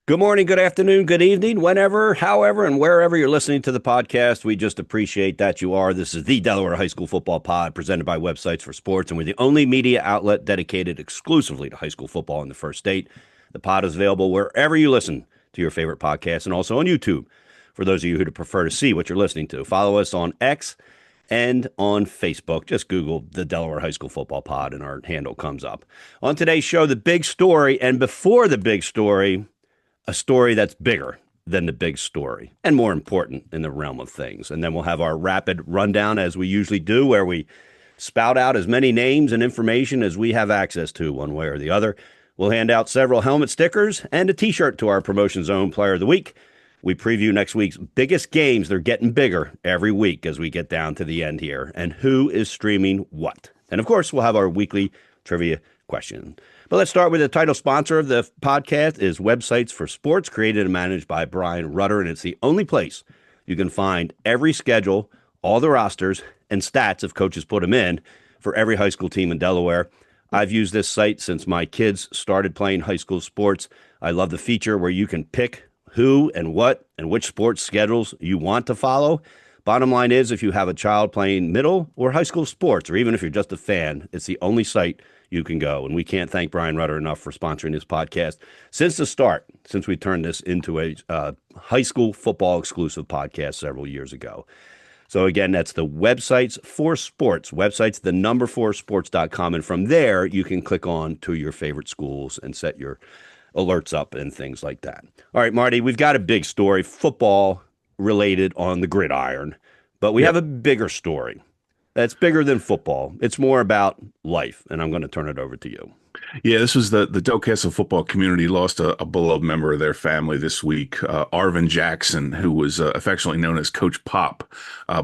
Good morning, good afternoon, good evening, whenever, however, and wherever you're listening to the podcast. We just appreciate that you are. This is the Delaware High School Football Pod presented by Websites for Sports, and we're the only media outlet dedicated exclusively to high school football in the first state. The pod is available wherever you listen to your favorite podcast and also on YouTube for those of you who prefer to see what you're listening to. Follow us on X and on Facebook. Just Google the Delaware High School Football Pod and our handle comes up. On today's show, the big story, and before the big story, a story that's bigger than the big story and more important in the realm of things. And then we'll have our rapid rundown as we usually do, where we spout out as many names and information as we have access to one way or the other. We'll hand out several helmet stickers and a t-shirt to our Promotion Zone Player of the Week. We preview next week's biggest games. They're getting bigger every week as we get down to the end here. And who is streaming what? And of course, we'll have our weekly trivia question. But let's start with the title sponsor of the podcast is Websites for Sports, created and managed by Brian Rutter. And it's the only place you can find every schedule, all the rosters, and stats if coaches put them in for every high school team in Delaware. I've used this site since my kids started playing high school sports. I love the feature where you can pick who and what and which sports schedules you want to follow. Bottom line is, if you have a child playing middle or high school sports, or even if you're just a fan, it's the only site you can go. And we can't thank Brian Rutter enough for sponsoring this podcast since the start, since we turned this into a high school football exclusive podcast several years ago. So again, that's the Websites for Sports, websites, the number 4sports.com. And from there, you can click on to your favorite schools and set your alerts up and things like that. All right, Marty, we've got a big story, football related on the gridiron, but we have a bigger story. That's bigger than football. It's more about life, and I'm going to turn it over to you. Yeah, this was the Delcastle football community lost a beloved member of their family this week, Arvin Jackson, who was affectionately known as Coach Pop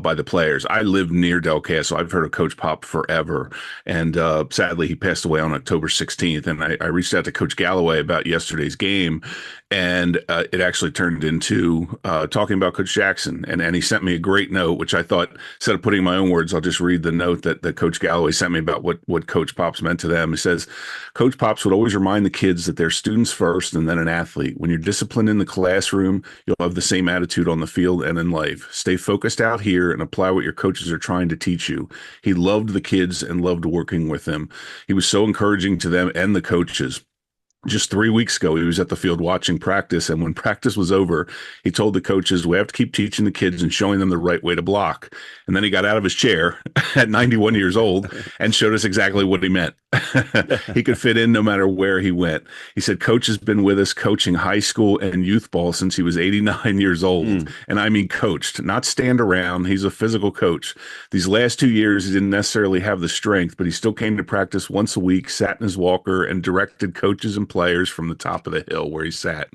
by the players. I live near Delcastle. I've heard of Coach Pop forever, and sadly, he passed away on October 16th. And I reached out to Coach Galloway about yesterday's game, and it actually turned into talking about Coach Jackson. And he sent me a great note, which I thought, instead of putting my own words, I'll just read the note that Coach Galloway sent me about what Coach Pops meant to them. He says, Coach Pops would always remind the kids that they're students first and then an athlete. When you're disciplined in the classroom, you'll have the same attitude on the field and in life. Stay focused out here and apply what your coaches are trying to teach you. He loved the kids and loved working with them. He was so encouraging to them and the coaches. Just 3 weeks ago, he was at the field watching practice, and when practice was over, he told the coaches, we have to keep teaching the kids and showing them the right way to block. And then he got out of his chair at 91 years old and showed us exactly what he meant. He could fit in no matter where he went. He said, Coach has been with us coaching high school and youth ball since he was 89 years old. And I mean coached, not stand around. He's a physical coach. These last 2 years, he didn't necessarily have the strength, but he still came to practice once a week, sat in his walker, and directed coaches and players from the top of the hill where he sat.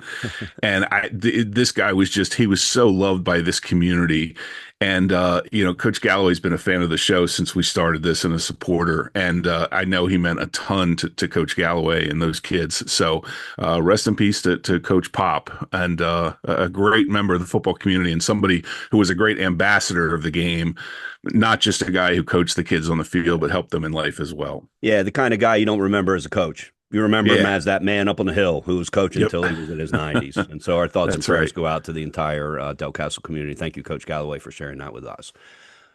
And this guy was he was so loved by this community. And, Coach Galloway's been a fan of the show since we started this and a supporter. And I know he meant a ton to Coach Galloway and those kids. So rest in peace to Coach Pop, and a great member of the football community and somebody who was a great ambassador of the game, not just a guy who coached the kids on the field, but helped them in life as well. Yeah, the kind of guy you don't remember as a coach. You remember him as that man up on the hill who was coaching until he was in his 90s. And so our thoughts and prayers go out to the entire Delcastle community. Thank you, Coach Galloway, for sharing that with us.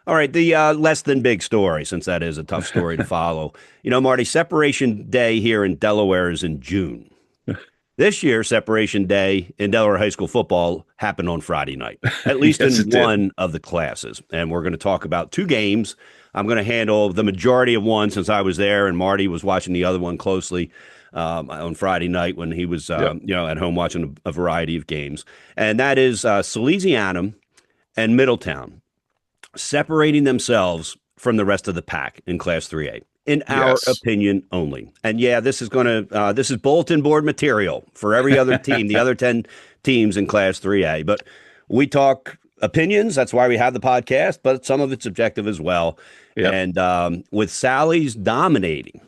All right, the less than big story, since that is a tough story to follow. Marty, Separation Day here in Delaware is in June. This year, Separation Day in Delaware High School football happened on Friday night, at least in one of the classes. And we're going to talk about two games. I'm going to handle the majority of one since I was there, and Marty was watching the other one closely on Friday night when he was at home watching a variety of games. And that is Salesianum and Middletown separating themselves from the rest of the pack in Class 3A. In our opinion only. And this is this is bulletin board material for every other team, the other 10 teams in Class 3A. But we talk opinions. That's why we have the podcast, but some of it's subjective as well. Yep. And with Sally's dominating,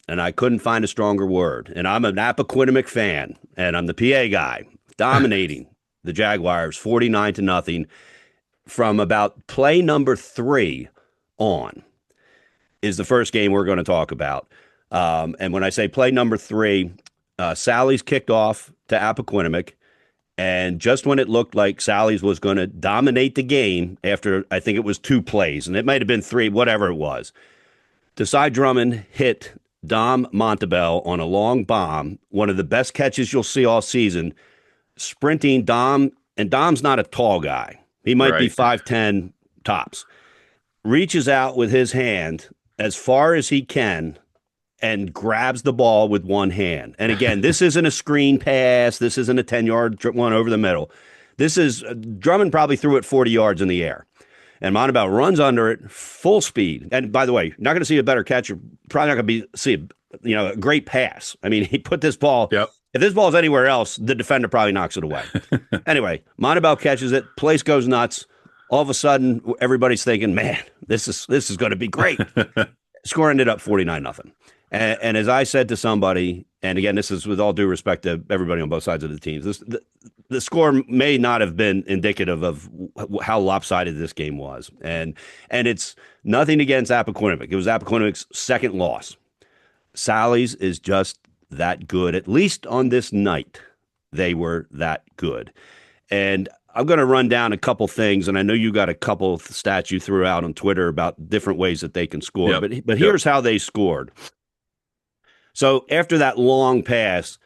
and I couldn't find a stronger word, and I'm an Appoquinimink fan, and I'm the PA guy, dominating the Jaguars 49-0 from about play number 3 on. Is the first game we're going to talk about. And when I say play number 3, Sally's kicked off to Appoquinimink. And just when it looked like Sally's was going to dominate the game after, I think it was 2 plays, and it might have been 3, whatever it was, Desai Drummond hit Dom Montabell on a long bomb, one of the best catches you'll see all season, sprinting Dom, and Dom's not a tall guy. He might be Right. 5'10" tops. Reaches out with his hand as far as he can and grabs the ball with one hand. And again, this isn't a screen pass. This isn't a 10-yard one over the middle. This is Drummond probably threw it 40 yards in the air. And Montabell runs under it full speed. And by the way, you're not going to see a better catch. You're probably not going to see a great pass. I mean, he put this ball. Yep. If this ball's anywhere else, the defender probably knocks it away. Anyway, Montabell catches it. Place goes nuts. All of a sudden, everybody's thinking, man, this is going to be great. Score ended up 49-0. And as I said to somebody, and again, this is with all due respect to everybody on both sides of the teams, the score may not have been indicative of how lopsided this game was. And it's nothing against Appoquinimink. It was Appoquinimink's second loss. Sally's is just that good. At least on this night, they were that good. And I'm going to run down a couple things, and I know you got a couple of stats you threw out on Twitter about different ways that they can score. Yep. But here's how they scored. So after that long pass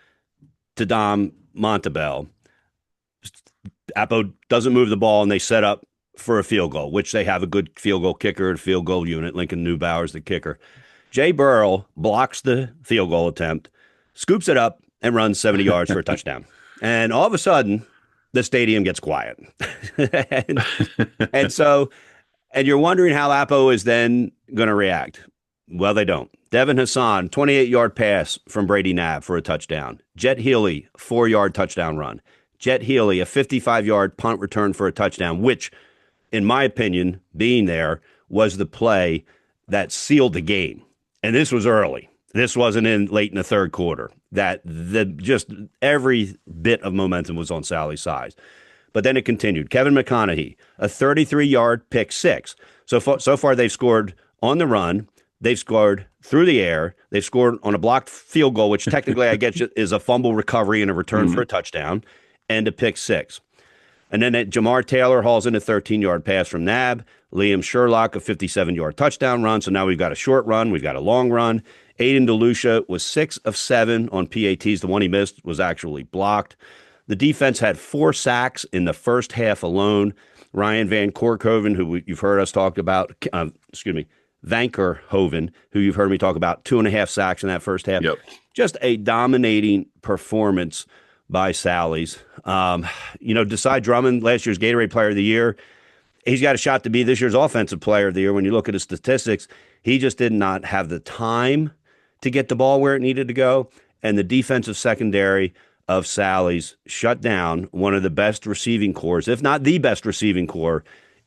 to Dom Montabell, Appo doesn't move the ball, and they set up for a field goal, which they have a good field goal kicker and field goal unit. Lincoln Neubauer's the kicker. Jay Burrell blocks the field goal attempt, scoops it up, and runs 70 yards for a touchdown. And all of a sudden, the stadium gets quiet. and you're wondering how Appo is then going to react. Well, they don't. Devin Hassan, 28-yard pass from Brady Knapp for a touchdown. Jet Healy, 4-yard touchdown run. Jet Healy, a 55-yard punt return for a touchdown, which, in my opinion, being there, was the play that sealed the game. And this was early. This wasn't in late in the third quarter. Just every bit of momentum was on Sally's side. But then it continued. Kevin McConaughey, a 33-yard pick six. So far they've scored on the run. They've scored through the air. They've scored on a blocked field goal, which technically I guess is a fumble recovery and a return for a touchdown, and a pick six. And then Jamar Taylor hauls in a 13-yard pass from Nab. Liam Sherlock, a 57-yard touchdown run. So now we've got a short run. We've got a long run. Aiden DeLucia was 6 of 7 on PATs. The one he missed was actually blocked. The defense had 4 sacks in the first half alone. Ryan Van Korkhoven, who you've heard us talk about, Vankerhoven, who you've heard me talk about, 2.5 sacks in that first half. Yep. Just a dominating performance by Sally's. Desai Drummond, last year's Gatorade Player of the Year, he's got a shot to be this year's Offensive Player of the Year. When you look at his statistics, he just did not have the time to get the ball where it needed to go. And the defensive secondary of Sally's shut down one of the best receiving corps, if not the best receiving corps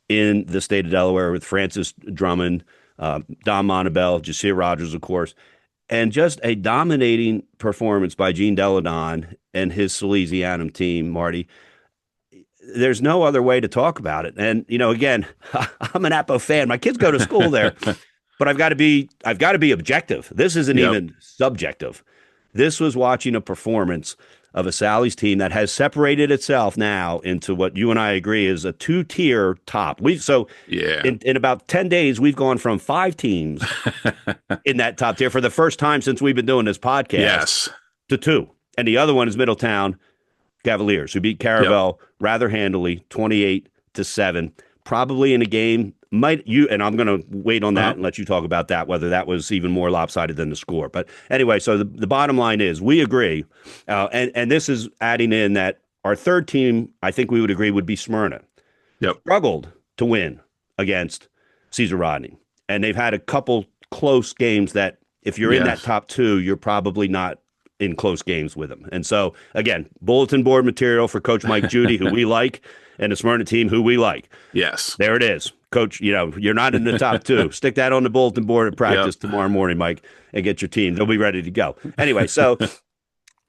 in the state of Delaware, with Francis Drummond, Dom Montabell, Jasir Rogers, of course, and just a dominating performance by Gene Deladon and his Salesianum team, Marty. There's no other way to talk about it. And, again, I'm an Appo fan. My kids go to school there, but I've got to be objective. This isn't even subjective. This was watching a performance of a Sally's team that has separated itself now into what you and I agree is a 2-tier top. In about 10 days, we've gone from 5 teams in that top tier for the first time since we've been doing this podcast to 2. And the other one is Middletown Cavaliers, who beat Caravel rather handily, 28-7, probably in a game. And I'm going to wait on that and let you talk about that, whether that was even more lopsided than the score. But anyway, so the bottom line is we agree, and this is adding in that our third team, I think we would agree, would be Smyrna. Yep. Struggled to win against Caesar Rodney. And they've had a couple close games that if you're in that top 2, you're probably not in close games with them. And so, again, bulletin board material for Coach Mike Judy, who we like, and the Smyrna team, who we like. Yes. There it is. Coach, you're not in the top 2. Stick that on the bulletin board at practice tomorrow morning, Mike, and get your team. They'll be ready to go. Anyway, so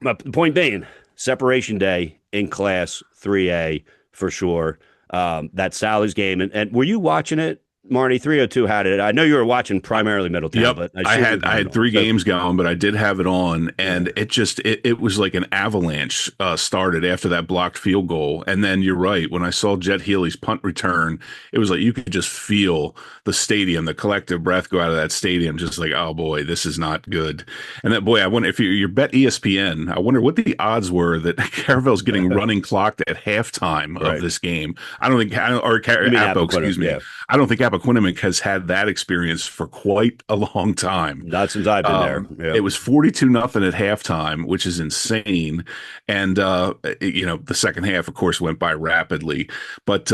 the point being, separation day in Class 3A for sure. That Sally's game. And were you watching it, Marty, 302 had it. I know you were watching primarily Middletown, Yep. but I I assume you had I had it had on. three So, games going, but I did have it on, yeah. and it was like an avalanche started after that blocked field goal. And then you're right, when I saw Jet Healy's punt return, it was like you could just feel the stadium, the collective breath go out of that stadium, just like, oh boy, this is not good. And that boy, I wonder if you bet ESPN, I wonder what the odds were that Caravel's getting running clocked at halftime of Right. this game. I don't think, or You mean Appo, Appaquiddick? excuse me. Yeah. I don't think Appaquiddick has had that experience for quite a long time. Not since I've been there. Yeah. It was 42 nothing at halftime, which is insane. And, the second half, of course, went by rapidly. But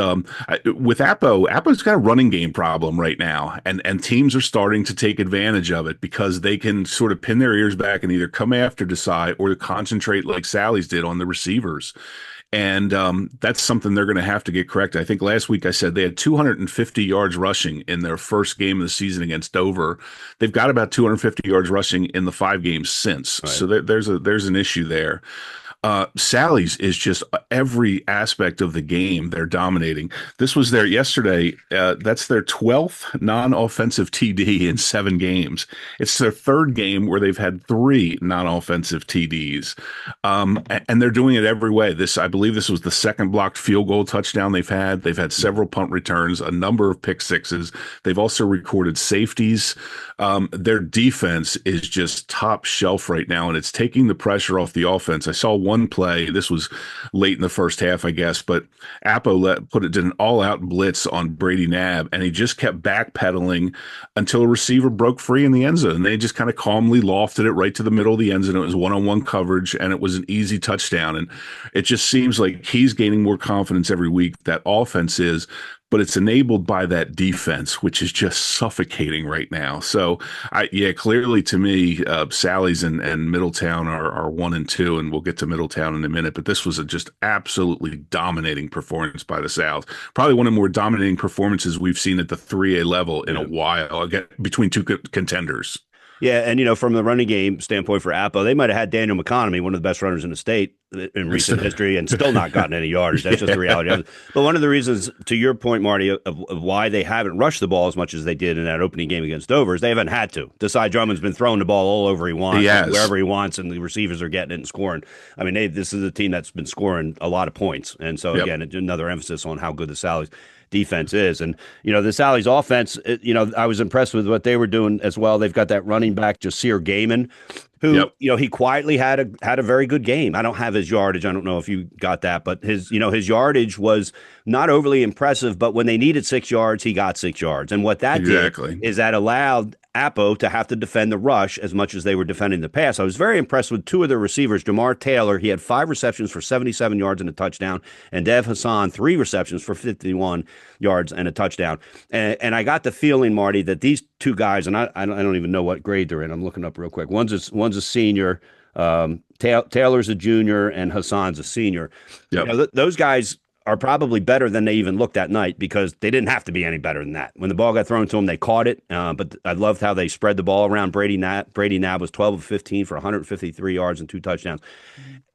with Appo's got a running game problem right now. And teams are starting to take advantage of it because they can sort of pin their ears back and either come after Desai or to concentrate like Sally's did on the receivers. And that's something they're going to have to get corrected. I think last week I said they had 250 yards rushing in their first game of the season against Dover. They've got about 250 yards rushing in the 5 games since. Right. So there's an issue there. Sally's is just every aspect of the game. They're dominating. This was their yesterday. That's their 12th non-offensive TD in 7 games. It's their third game where they've had 3 non-offensive TDs, and they're doing it every way. I believe this was the second blocked field goal touchdown they've had. They've had several punt returns, a number of pick sixes. They've also recorded safeties. Their defense is just top shelf right now, and it's taking the pressure off the offense. I saw one play. This was late in the first half, I guess, but did an all-out blitz on Brady Knabb, and he just kept backpedaling until a receiver broke free in the end zone. And they just kind of calmly lofted it right to the middle of the end zone. It was one-on-one coverage, and it was an easy touchdown. And it just seems like he's gaining more confidence every week. That offense is, but it's enabled by that defense, which is just suffocating right now. So, clearly to me, Sally's and Middletown are 1 and 2, and we'll get to Middletown in a minute. But this was a just absolutely dominating performance by the South. Probably one of the more dominating performances we've seen at the 3A level in a while, again, between two contenders. Yeah, and from the running game standpoint for Appo, they might have had Daniel McConomy, one of the best runners in the state in recent history, and still not gotten any yardage. That's just the reality of it. But one of the reasons, to your point, Marty, of why they haven't rushed the ball as much as they did in that opening game against Dover is they haven't had to. Desai Drummond's been throwing the ball all over he wants, wherever he wants, and the receivers are getting it and scoring. I mean, this is a team that's been scoring a lot of points. And so, again, another emphasis on how good the Sally's defense is. And, the Sally's offense, I was impressed with what they were doing as well. They've got that running back, Jasir Gaiman, who, he quietly had a very good game. I don't have his yardage. I don't know if you got that, but his yardage was not overly impressive, but when they needed 6 yards, he got 6 yards. And what that did is that allowed Appo to have to defend the rush as much as they were defending the pass. I was very impressed with 2 of their receivers. Jamar Taylor, he had 5 receptions for 77 yards and a touchdown, and Dev Hassan, 3 receptions for 51 yards and a touchdown. And I got the feeling, Marty, that these 2 guys, and I don't even know what grade they're in. I'm looking up real quick. One's a senior, Taylor's a junior, and Hassan's a senior. Those guys are probably better than they even looked that night because they didn't have to be any better than that. When the ball got thrown to them, they caught it. But I loved how they spread the ball around. Brady Knabb was 12 of 15 for 153 yards and 2 touchdowns.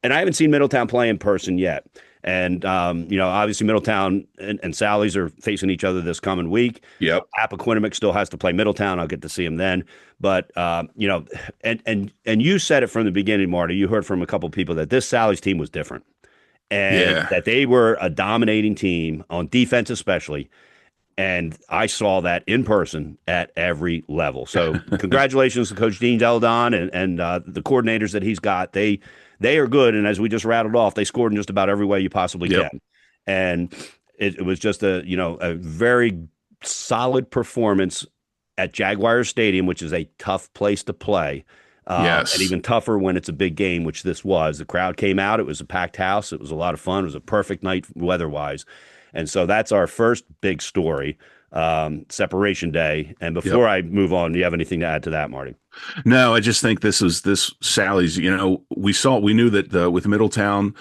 And I haven't seen Middletown play in person yet. And, obviously Middletown and Sally's are facing each other this coming week. Yep. Appaquiddick still has to play Middletown. I'll get to see him then. But, and you said it from the beginning, Marty. You heard from a couple of people that this Sally's team was different. And that they were a dominating team on defense, especially. And I saw that in person at every level. So congratulations to Coach Dean Deladon and the coordinators that he's got. They are good. And as we just rattled off, they scored in just about every way you possibly can. And it was just a very solid performance at Jaguar Stadium, which is a tough place to play. And even tougher when it's a big game, which this was. The crowd came out. It was a packed house. It was a lot of fun. It was a perfect night weather-wise. And so that's our first big story, Separation Day. And before I move on, do you have anything to add to that, Marty? No, I just think this Sally's, we knew that with Middletown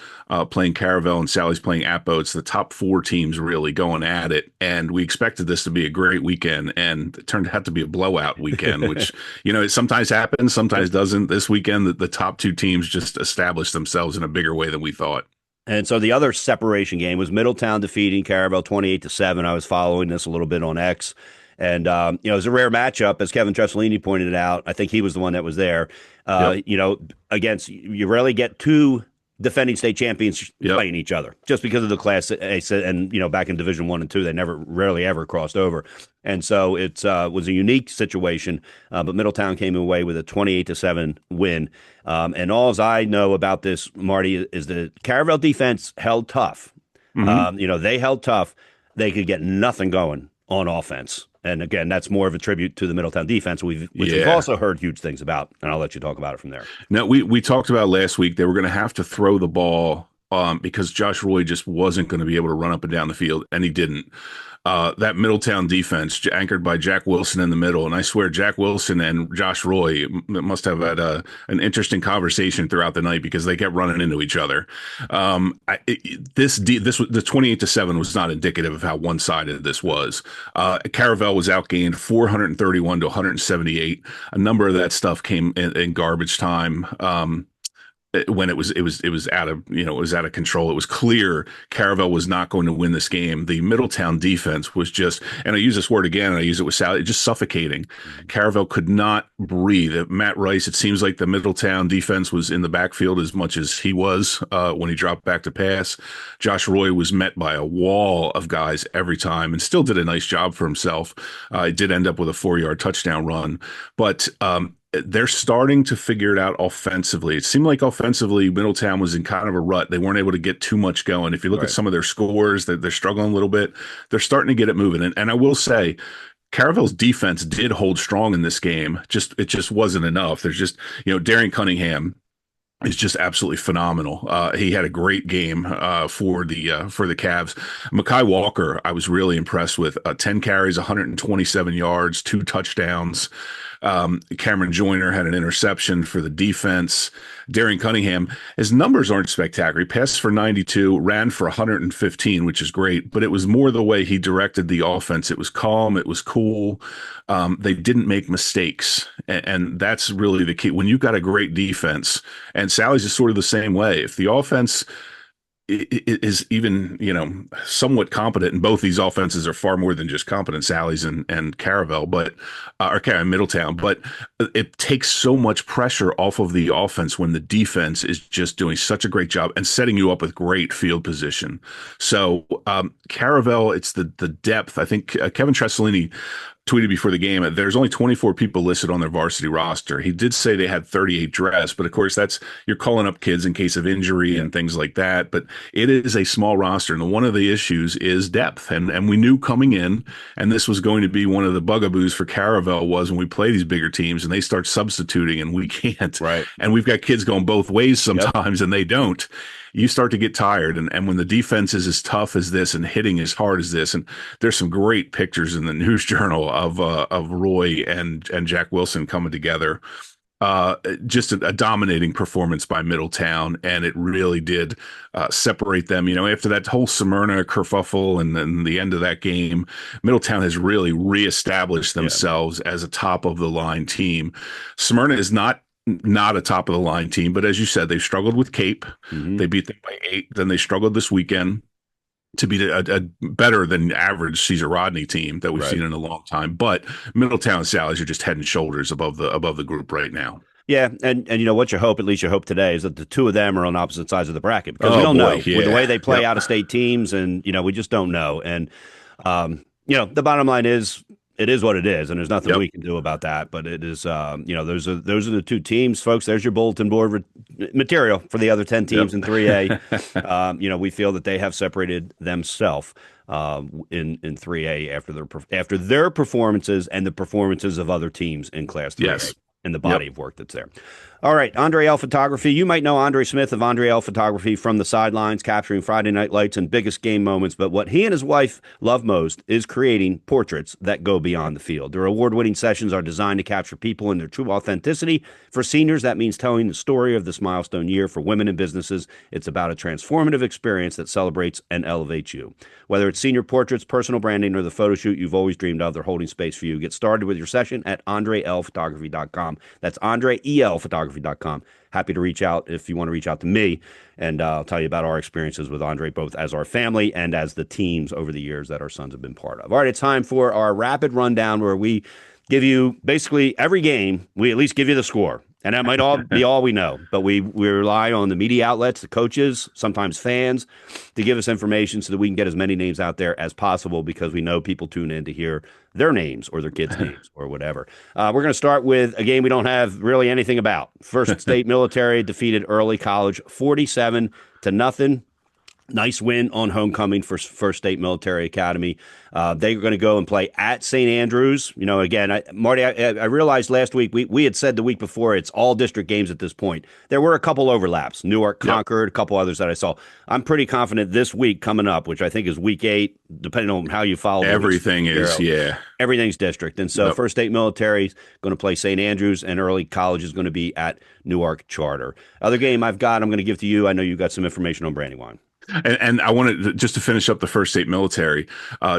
playing Caravel and Sally's playing Appo, it's the top 4 teams really going at it. And we expected this to be a great weekend, and it turned out to be a blowout weekend, which, it sometimes happens, sometimes doesn't. This weekend, the top 2 teams just established themselves in a bigger way than we thought. And so the other separation game was Middletown defeating Caravel 28-7. I was following this a little bit on X. And it was a rare matchup, as Kevin Tressolini pointed out. I think he was the one that was there. Yep. Against you rarely get two defending state champions Yep. playing each other just because of the class A, and back in Division One and Two they never rarely ever crossed over, and so it was a unique situation. But Middletown came away with a 28-7 win. And all I know about this, Marty, is the Caravel defense held tough. Hmm. They held tough. They could get nothing going on offense. And again, that's more of a tribute to the Middletown defense, which we've also heard huge things about. And I'll let you talk about it from there. No, we talked about last week they were going to have to throw the ball because Josh Roy just wasn't going to be able to run up and down the field, and he didn't. That Middletown defense, anchored by Jack Wilson in the middle, and I swear Jack Wilson and Josh Roy must have had an interesting conversation throughout the night because they kept running into each other. This was the 28-7 was not indicative of how one-sided this was. Caravel was outgained 431 to 178. A number of that stuff came in garbage time. When it was out of it was out of control. It was clear Caravel was not going to win this game. The Middletown defense was just, and I use this word again, and I use it with Sally, just suffocating. Caravel could not breathe. Matt Rice, it seems like the Middletown defense was in the backfield as much as he was when he dropped back to pass. Josh Roy was met by a wall of guys every time and still did a nice job for himself. He did end up with a 4-yard touchdown run, but they're starting to figure it out offensively. It seemed like offensively, Middletown was in kind of a rut. They weren't able to get too much going. If you look at some of their scores, they're struggling a little bit. They're starting to get it moving. And I will say, Caravel's defense did hold strong in this game. It just wasn't enough. There's just, Darian Cunningham is just absolutely phenomenal. He had a great game for the Cavs. Mekhi Walker, I was really impressed with. 10 carries, 127 yards, 2 touchdowns. Cameron Joyner had an interception for the defense. Darian Cunningham, his numbers aren't spectacular. He passed for 92, ran for 115, which is great, but it was more the way he directed the offense. It was calm. It was cool. They didn't make mistakes. And that's really the key. When you've got a great defense, and Sally's is sort of the same way. If the offense is even, somewhat competent, and both these offenses are far more than just competent, Sally's and Caravel, or Middletown, but it takes so much pressure off of the offense when the defense is just doing such a great job and setting you up with great field position. So Caravel, it's the depth. I think Kevin Tressolini tweeted before the game, there's only 24 people listed on their varsity roster. He did say they had 38 dressed, but of course you're calling up kids in case of injury and things like that. But it is a small roster, and one of the issues is depth. And we knew coming in, and this was going to be one of the bugaboos for Caravel, was when we play these bigger teams and they start substituting and we can't. Right. And we've got kids going both ways sometimes, and they don't. You start to get tired. And when the defense is as tough as this and hitting as hard as this, and there's some great pictures in the News Journal of Roy and Jack Wilson coming together. Just a dominating performance by Middletown, and it really did separate them. After that whole Smyrna kerfuffle and then the end of that game, Middletown has really reestablished themselves as a top of the line team. Smyrna is not a top of the line team, but as you said, they've struggled with Cape. They beat them by 8. Then they struggled this weekend to beat a better than average Caesar Rodney team that we've seen in a long time. But Middletown and Sallies are just head and shoulders above the group right now. Yeah, and what you hope, at least you hope today, is that the two of them are on opposite sides of the bracket, because we don't know with the way they play out-of-state teams, and we just don't know. And the bottom line is, it is what it is, and there's nothing we can do about that. But it is, those are the two teams, folks. There's your bulletin board material for the other 10 teams in 3A. We feel that they have separated themselves in 3A after their performances and the performances of other teams in Class 3A. And the body of work that's there. All right, Andre L Photography. You might know Andre Smith of Andre L Photography from the sidelines, capturing Friday night lights and biggest game moments. But what he and his wife love most is creating portraits that go beyond the field. Their award-winning sessions are designed to capture people in their true authenticity. For seniors, that means telling the story of this milestone year. For women and businesses, it's about a transformative experience that celebrates and elevates you. Whether it's senior portraits, personal branding, or the photo shoot you've always dreamed of, they're holding space for you. Get started with your session at AndreLphotography.com. That's AndreELphotography.com. photography.com. Happy to reach out if you want to reach out to me, and I'll tell you about our experiences with Andre, both as our family and as the teams over the years that our sons have been part of. All right, it's time for our rapid rundown where we give you basically every game. We at least give you the score. And that might all be all we know, but we rely on the media outlets, the coaches, sometimes fans, to give us information so that we can get as many names out there as possible because we know people tune in to hear their names or their kids' names or whatever. We're going to start with a game we don't have really anything about. First State Military defeated Early College 47-0. Nice win on homecoming for First State Military Academy. They're going to go and play at St. Andrews. You know, again, Marty, I realized last week we had said the week before it's all district games at this point. There were a couple overlaps. Newark, Concord, a couple others that I saw. I'm pretty confident this week coming up, which I think is week 8, depending on how you follow. Everything is, everything's district. And so First State Military is going to play St. Andrews, and Early College is going to be at Newark Charter. Other game I'm going to give to you. I know you got some information on Brandywine. And I wanted just to finish up the First State Military.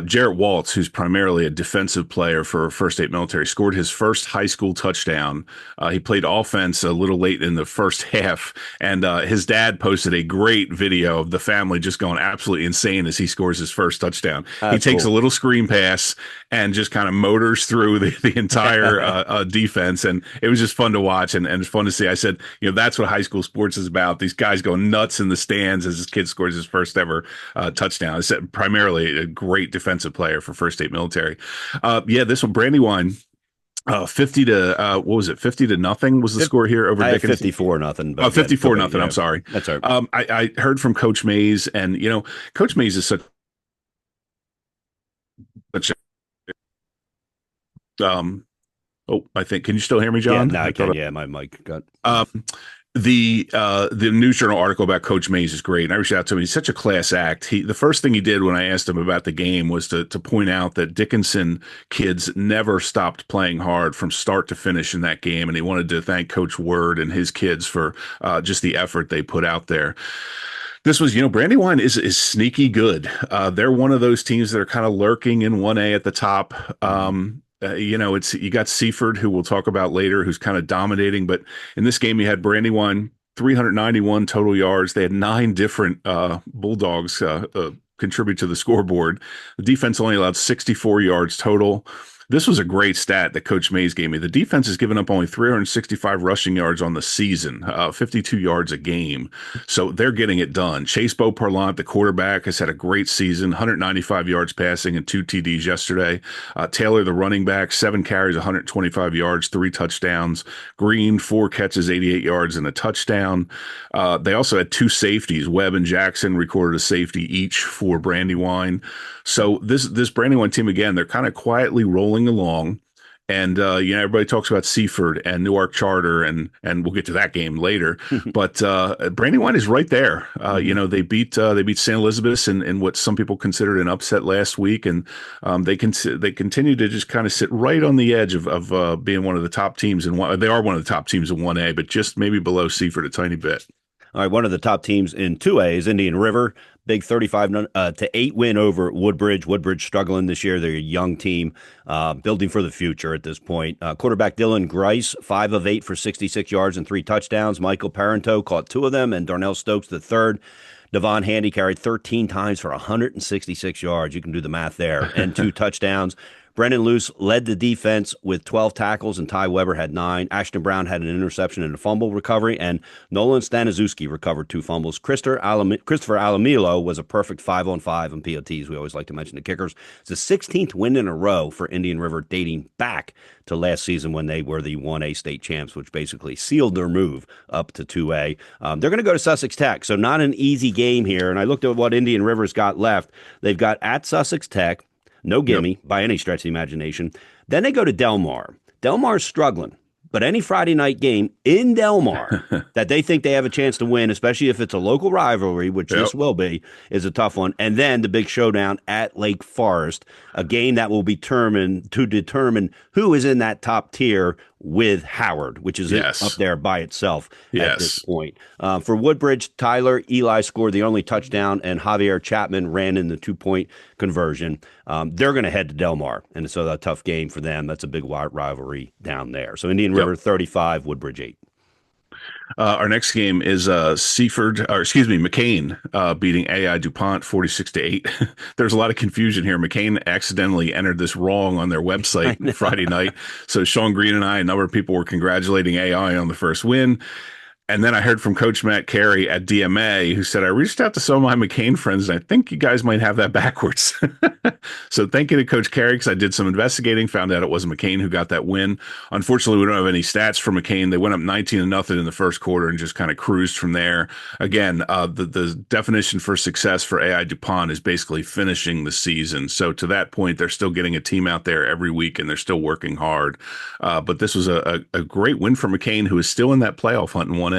Jarrett Waltz, who's primarily a defensive player for First State Military, scored his first high school touchdown. He played offense a little late in the first half, and his dad posted a great video of the family just going absolutely insane as he scores his first touchdown. He takes a little screen pass and just kind of motors through the entire defense, and it was just fun to watch and it's fun to see. I said, that's what high school sports is about. These guys go nuts in the stands as his kid scores his first ever touchdown. I said primarily a great defensive player for First State Military. This one, Brandywine, 50 to what was it? 50-0 was the score here over Dickinson. 54-0. 54-0. I'm sorry. That's all right. I heard from Coach Mays, and Coach Mays is such. I think. Can you still hear me, John? Yeah, no, I can. Yeah, my mic got. The News Journal article about Coach Mays is great, and I reached out to him. He's such a class act. The first thing he did when I asked him about the game was to point out that Dickinson kids never stopped playing hard from start to finish in that game, and he wanted to thank Coach Word and his kids for just the effort they put out there. This was, Brandywine is sneaky good. They're one of those teams that are kind of lurking in 1A at the top. You got Seaford, who we'll talk about later, who's kind of dominating. But in this game, you had Brandywine, 391 total yards. They had 9 different Bulldogs contribute to the scoreboard. The defense only allowed 64 yards total. This was a great stat that Coach Mays gave me. The defense has given up only 365 rushing yards on the season, 52 yards a game. So they're getting it done. Chase Beauparlant, the quarterback, has had a great season, 195 yards passing and 2 TDs yesterday. Taylor, the running back, 7 carries, 125 yards, 3 touchdowns. Green, 4 catches, 88 yards and a touchdown. They also had 2 safeties. Webb and Jackson recorded a safety each for Brandywine. So this Brandywine team, again, they're kind of quietly rolling along, and everybody talks about Seaford and Newark Charter, and we'll get to that game later. But Brandywine is right there. They beat St. Elizabeth's in what some people considered an upset last week, and they continue to just kind of sit right on the edge of being one of the top teams in one. They are one of the top teams in 1A, but just maybe below Seaford a tiny bit. All right, one of the top teams in 2A is Indian River. Big 35-8 win over Woodbridge. Woodbridge struggling this year. They're a young team, building for the future at this point. Quarterback Dylan Grice, 5 of 8 for 66 yards and 3 touchdowns. Michael Parento caught 2 of them, and Darnell Stokes the third. Devon Handy carried 13 times for 166 yards. You can do the math there, and 2 touchdowns. Brennan Luce led the defense with 12 tackles, and Ty Weber had 9. Ashton Brown had an interception and a fumble recovery, and Nolan Staniszewski recovered 2 fumbles. Christopher Alamilo was a perfect 5-on-5 on POTs. We always like to mention the kickers. It's the 16th win in a row for Indian River, dating back to last season when they were the 1A state champs, which basically sealed their move up to 2A. They're going to go to Sussex Tech, so not an easy game here. And I looked at what Indian River's got left. They've got at Sussex Tech. No gimme by any stretch of the imagination. Then they go to Delmar. Delmar's struggling, but any Friday night game in Delmar that they think they have a chance to win, especially if it's a local rivalry, which this will be, is a tough one. And then the big showdown at Lake Forest, a game that will be determined to determine who is in that top tier with Howard, which is up there by itself at this point. For Woodbridge, Tyler Eli scored the only touchdown, and Javier Chapman ran in the 2-point conversion. They're going to head to Delmar, and so a tough game for them. That's a big rivalry down there. So Indian River 35, Woodbridge 8. Our next game is McCain beating AI DuPont 46-8. There's a lot of confusion here. McCain accidentally entered this wrong on their I website know. Friday night. So Sean Green and I, a number of people were congratulating AI on the first win. And then I heard from Coach Matt Carey at DMA, who said, I reached out to some of my McCain friends, and I think you guys might have that backwards. So thank you to Coach Carey, because I did some investigating, found out it was McCain who got that win. Unfortunately, we don't have any stats for McCain. They went up 19-0 in the first quarter and just kind of cruised from there. Again, the definition for success for AI DuPont is basically finishing the season. So to that point, they're still getting a team out there every week, and they're still working hard. But this was a great win for McCain, who is still in that playoff hunt in 1A.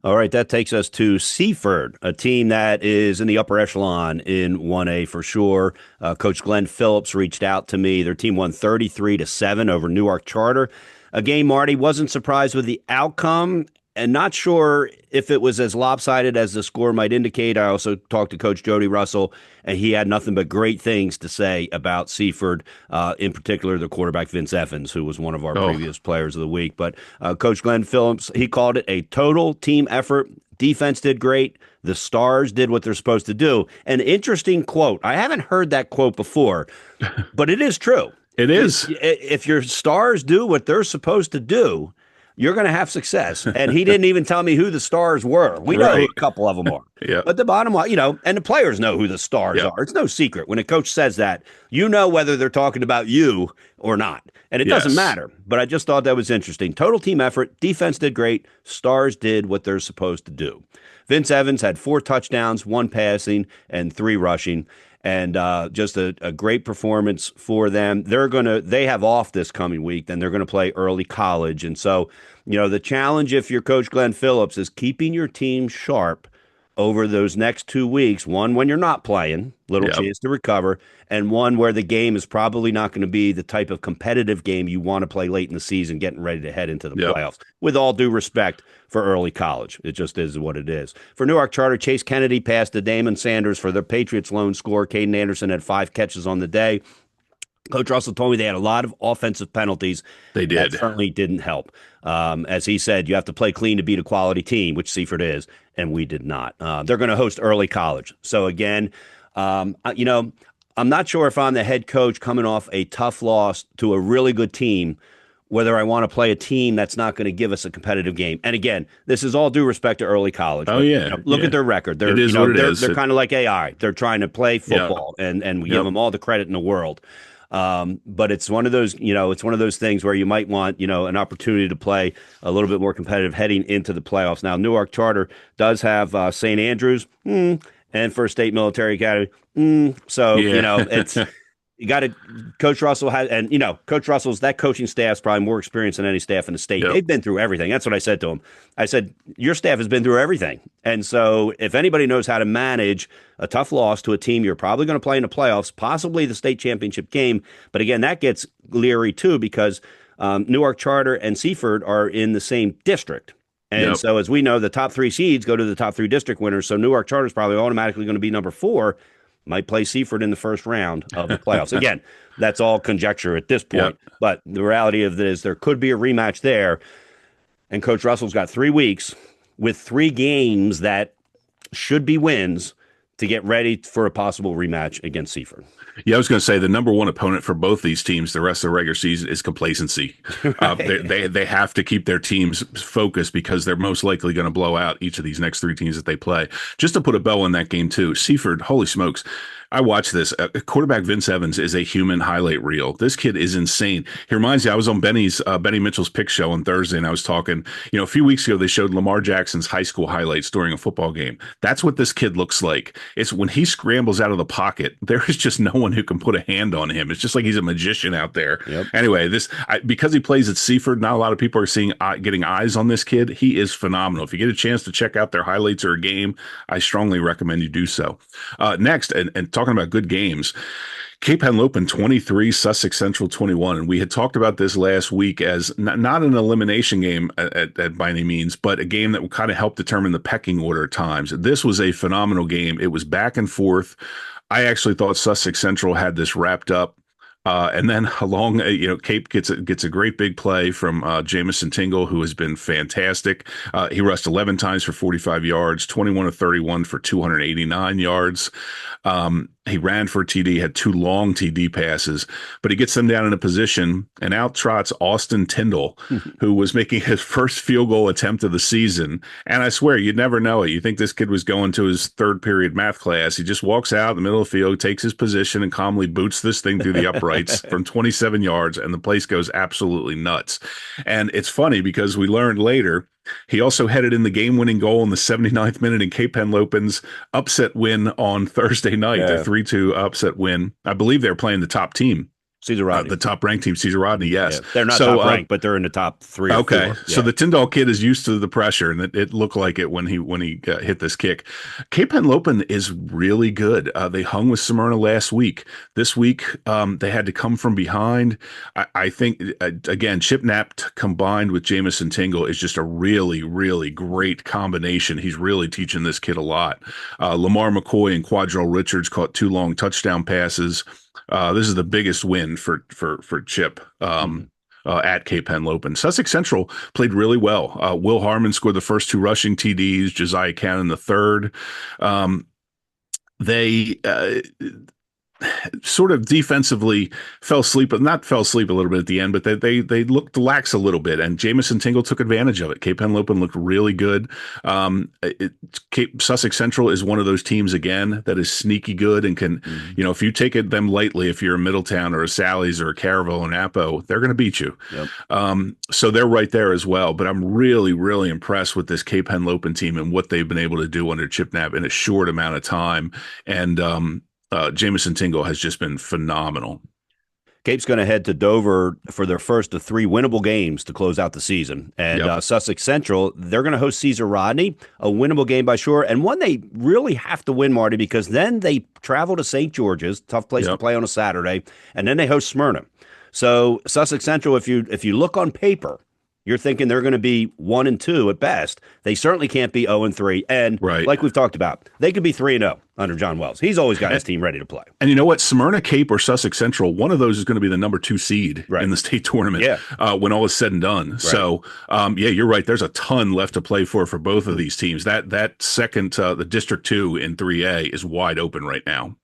All right, that takes us to Seaford, a team that is in the upper echelon in 1A for sure. Coach Glenn Phillips reached out to me. Their team won 33-7 over Newark Charter. A game Marty wasn't surprised with the outcome and not sure if it was as lopsided as the score might indicate. I also talked to Coach Jody Russell, and he had nothing but great things to say about Seaford, in particular the quarterback Vince Evans, who was one of our previous players of the week. But Coach Glenn Phillips, he called it a total team effort. Defense did great. The Stars did what they're supposed to do. An interesting quote. I haven't heard that quote before, but it is true. It is. If your Stars do what they're supposed to do, you're going to have success. And he didn't even tell me who the stars were. We know who a couple of them are. Yeah. But the bottom line, and the players know who the stars are. It's no secret. When a coach says that, you know whether they're talking about you or not. And it doesn't matter. But I just thought that was interesting. Total team effort. Defense did great. Stars did what they're supposed to do. Vince Evans had 4 touchdowns, 1 passing, and 3 rushing. And just a great performance for them. They have off this coming week, then they're going to play early college. And so, the challenge if you're Coach Glenn Phillips is keeping your team sharp over those next 2 weeks. One, when you're not playing, little chance to recover, and one where the game is probably not going to be the type of competitive game you want to play late in the season, getting ready to head into the playoffs. With all due respect for early college, it just is what it is. For Newark Charter, Chase Kennedy passed to Damon Sanders for the Patriots' lone score. Caden Anderson had 5 catches on the day. Coach Russell told me they had a lot of offensive penalties. They did. That certainly didn't help. As he said, you have to play clean to beat a quality team, which Seaford is, and we did not. They're going to host early college. So again, I'm not sure if I'm the head coach coming off a tough loss to a really good team, whether I want to play a team that's not going to give us a competitive game. And again, this is all due respect to early college. Oh, but, yeah. Look at their record. They're, it is what it is. They're kind of like AI. They're trying to play football, and we give them all the credit in the world. But it's one of those, it's one of those things where you might want, an opportunity to play a little bit more competitive heading into the playoffs. Now, Newark Charter does have St. Andrews and First State Military Academy. So, it's you got to Coach Russell has, and Coach Russell's that coaching staff's probably more experienced than any staff in the state. They've been through everything. That's what I said to him. I said, your staff has been through everything. And so if anybody knows how to manage a tough loss to a team you're probably going to play in the playoffs, possibly the state championship game. But again, that gets leery too, because Newark Charter and Seaford are in the same district. And so as we know, the top 3 seeds go to the top 3 district winners. So Newark Charter is probably automatically going to be number 4. Might play Seaford in the first round of the playoffs. Again, that's all conjecture at this point. But the reality of it is there could be a rematch there. And Coach Russell's got 3 weeks with 3 games that should be wins to get ready for a possible rematch against Seaford. Yeah, I was going to say the number one opponent for both these teams the rest of the regular season is complacency. They have to keep their teams focused, because they're most likely going to blow out each of these next 3 teams that they play. Just to put a bow on that game too, Seaford, holy smokes. I watched this. Quarterback Vince Evans is a human highlight reel. This kid is insane. He reminds me, I was on Benny Mitchell's Pick Show on Thursday, and I was talking, a few weeks ago, they showed Lamar Jackson's high school highlights during a football game. That's what this kid looks like. It's when he scrambles out of the pocket, there is just no one who can put a hand on him. It's just like he's a magician out there. Anyway, because he plays at Seaford, not a lot of people are getting eyes on this kid. He is phenomenal. If you get a chance to check out their highlights or a game, I strongly recommend you do so. Next, and talking about good games, Cape Henlopen 23, Sussex Central 21. And we had talked about this last week as not an elimination game by any means, but a game that would kind of help determine the pecking order at times. This was a phenomenal game. It was back and forth. I actually thought Sussex Central had this wrapped up And then along, Cape gets a great big play from Jamison Tingle, who has been fantastic. He rushed 11 times for 45 yards, 21 of 31 for 289 yards. He ran for a TD, had two long TD passes, but he gets them down in a position and out trots Austin Tyndall, who was making his first field goal attempt of the season. And I swear, you'd never know it. You think this kid was going to his third period math class. He just walks out in the middle of the field, takes his position, and calmly boots this thing through the uprights from 27 yards, and the place goes absolutely nuts. And it's funny because we learned later he also headed in the game-winning goal in the 79th minute in Cape Henlopen's upset win on Thursday night, their 3-2 upset win. I believe they're playing the top team. Caesar Rodney. The top-ranked team, Caesar Rodney, yes. Yeah, they're not top-ranked, but they're in the top 3 or okay. 4. So the Tyndall kid is used to the pressure, and it looked like it when he hit this kick. Cape Henlopen is really good. They hung with Smyrna last week. This week, they had to come from behind. I think, again, Chip Knapp combined with Jamison Tingle is just a really, really great combination. He's really teaching this kid a lot. Lamar McCoy and Quadrell Richards caught 2 long touchdown passes. This is the biggest win for Chip at Cape Henlopen. Sussex Central played really well. Will Harmon scored the first 2 rushing TDs. Josiah Cannon the third. They sort of defensively fell asleep a little bit at the end, but they looked lax a little bit, and Jamison Tingle took advantage of it. Cape Henlopen looked really good. Sussex Central is one of those teams, again, that is sneaky good and can, if you take them lightly, if you're a Middletown or a Sally's or a Caravel or Napo, they're going to beat you. Yep. So they're right there as well. But I'm really, really impressed with this Cape Henlopen team and what they've been able to do under Chip Knapp in a short amount of time. And Jamison Tingle has just been phenomenal. Cape's going to head to Dover for their first of 3 winnable games to close out the season. And Sussex Central, they're going to host Caesar Rodney, a winnable game by sure, and one they really have to win, Marty, because then they travel to St. George's, tough place to play on a Saturday, and then they host Smyrna. So Sussex Central, if you look on paper, you're thinking they're going to be 1-2 at best. They certainly can't be 0-3. And like we've talked about, they could be 3-0 under John Wells. He's always got his team ready to play. And you know what? Smyrna, Cape, or Sussex Central, one of those is going to be the number 2 seed in the state tournament when all is said and done. Right. So, you're right. There's a ton left to play for both of these teams. That second, the District 2 in 3A is wide open right now.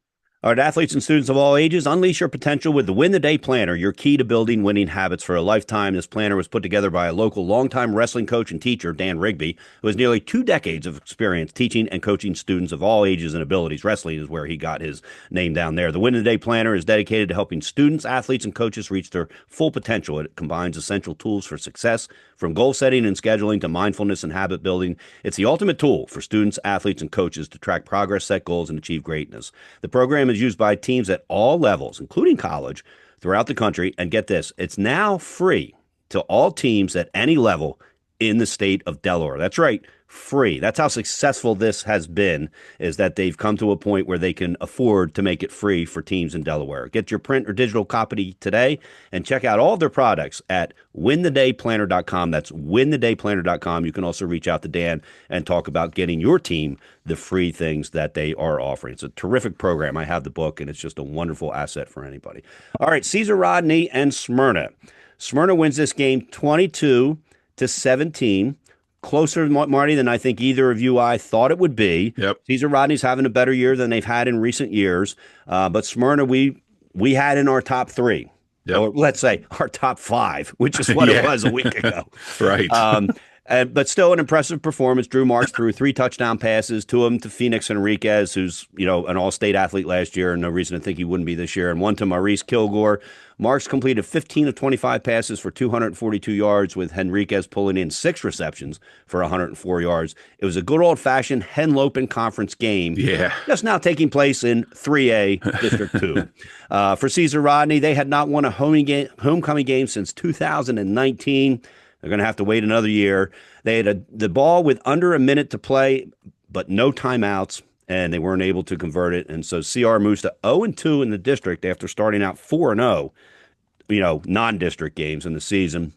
All right, athletes and students of all ages, unleash your potential with the Win the Day Planner, your key to building winning habits for a lifetime. This planner was put together by a local longtime wrestling coach and teacher, Dan Rigby, who has nearly 2 decades of experience teaching and coaching students of all ages and abilities. Wrestling is where he got his name down there. The Win the Day Planner is dedicated to helping students, athletes, and coaches reach their full potential. It combines essential tools for success, from goal setting and scheduling to mindfulness and habit building. It's the ultimate tool for students, athletes, and coaches to track progress, set goals, and achieve greatness. The program is used by teams at all levels, including college, throughout the country. And get this, it's now free to all teams at any level in the state of Delaware. That's right, free. That's how successful this has been, is that they've come to a point where they can afford to make it free for teams in Delaware. Get your print or digital copy today and check out all of their products at winthedayplanner.com. That's winthedayplanner.com. You can also reach out to Dan and talk about getting your team the free things that they are offering. It's a terrific program. I have the book, and it's just a wonderful asset for anybody. All right, Caesar Rodney and Smyrna. Smyrna wins this game 22-17. Closer, Marty, than I think either of you I thought it would be. Yep. Caesar Rodney's having a better year than they've had in recent years. But Smyrna, we had in our top 3. Yep. Or let's say our top 5, which is what it was a week ago. Right. But still an impressive performance. Drew Marks threw 3 touchdown passes, 2 of them to Phoenix Enriquez, who's an all-state athlete last year, and no reason to think he wouldn't be this year, and 1 to Maurice Kilgore. Marks completed 15 of 25 passes for 242 yards, with Henriquez pulling in 6 receptions for 104 yards. It was a good old-fashioned Henlopen Conference game. Yeah. Just now taking place in 3A District 2. For Caesar Rodney, they had not won a homecoming game since 2019. They're going to have to wait another year. They had the ball with under a minute to play, but no timeouts, and they weren't able to convert it. And so CR moves to 0-2 in the district after starting out 4-0, non-district games in the season.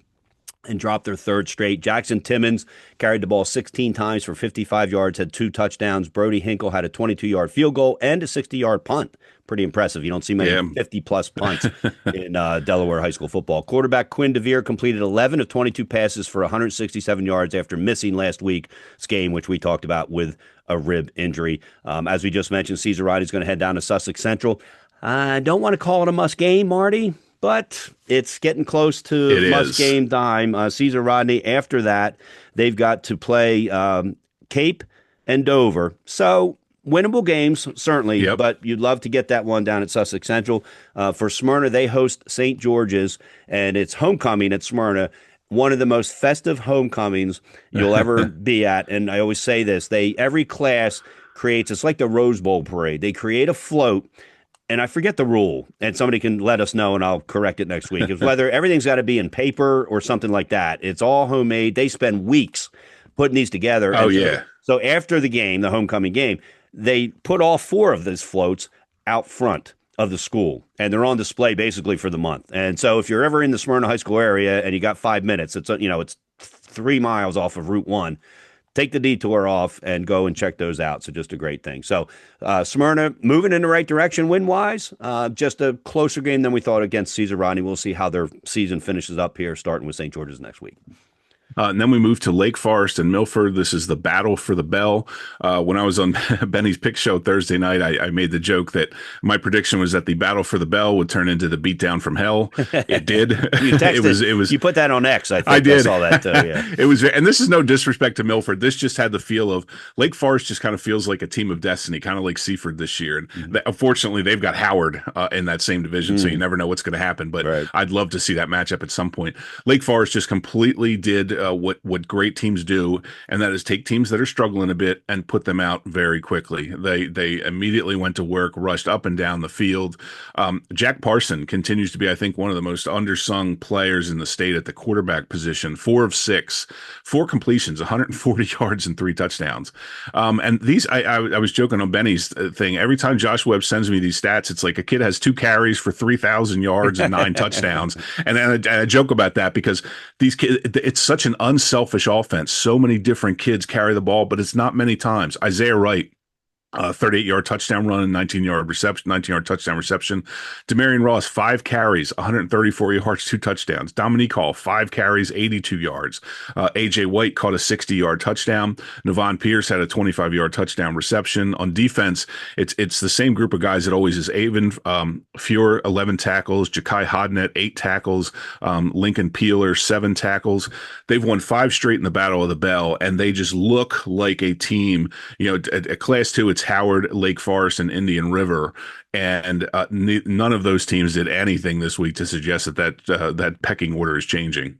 and dropped their third straight. Jackson Timmons carried the ball 16 times for 55 yards, had 2 touchdowns. Brody Hinkle had a 22-yard field goal and a 60-yard punt. Pretty impressive. You don't see many Yeah. 50-plus punts in Delaware high school football. Quarterback Quinn DeVere completed 11 of 22 passes for 167 yards after missing last week's game, which we talked about with a rib injury. As we just mentioned, Caesar Riley's going to head down to Sussex Central. I don't want to call it a must game, Marty, but it's getting close to must game time. Caesar Rodney, after that, they've got to play Cape and Dover. So winnable games, certainly, but you'd love to get that one down at Sussex Central. For Smyrna, they host St. George's, and it's homecoming at Smyrna. One of the most festive homecomings you'll ever be at. And I always say this, every class creates, it's like the Rose Bowl parade. They create a float. And I forget the rule, and somebody can let us know, and I'll correct it next week. Is whether everything's got to be in paper or something like that. It's all homemade. They spend weeks putting these together. Oh, yeah. So after the game, the homecoming game, they put all 4 of these floats out front of the school, and they're on display basically for the month. And so if you're ever in the Smyrna High School area and you got 5 minutes, it's 3 miles off of Route 1. Take the detour off and go and check those out. So just a great thing. So Smyrna moving in the right direction win-wise. Just a closer game than we thought against Caesar Rodney. We'll see how their season finishes up here, starting with St. George's next week. And then we moved to Lake Forest and Milford. This is the battle for the bell. When I was on Benny's Pick Show Thursday night, I made the joke that my prediction was that the battle for the bell would turn into the beatdown from hell. It did. You texted, it was. You put that on X. I think I did. I saw that too. Yeah. It was, and this is no disrespect to Milford. This just had the feel of Lake Forest. Just kind of feels like a team of destiny, kind of like Seaford this year. And unfortunately, they've got Howard in that same division, so you never know what's going to happen. But I'd love to see that matchup at some point. Lake Forest just completely did what great teams do, and that is take teams that are struggling a bit and put them out very quickly. They immediately went to work, rushed up and down the field. Jack Parson continues to be, I think, one of the most undersung players in the state at the quarterback position. 4 of 6, 4 completions, 140 yards and 3 touchdowns. And these, I was joking on Benny's thing. Every time Josh Webb sends me these stats, it's like a kid has 2 carries for 3,000 yards and 9 touchdowns. And I joke about that because these kids, it's such an unselfish offense. So many different kids carry the ball, but it's not many times. Isaiah Wright, 38-yard touchdown run and 19-yard touchdown reception. Demarion Ross, 5 carries, 134 yards, 2 touchdowns. Dominique Hall, 5 carries, 82 yards. AJ White caught a 60-yard touchdown. Navon Pierce had a 25-yard touchdown reception. On defense, it's the same group of guys that always is. Avon Fuhr, 11 tackles. Ja'Kai Hodnett, 8 tackles. Lincoln Peeler, 7 tackles. They've won 5 straight in the Battle of the Bell, and they just look like a team. At Class 2, it's Howard, Lake Forest, and Indian River, and none of those teams did anything this week to suggest that pecking order is changing.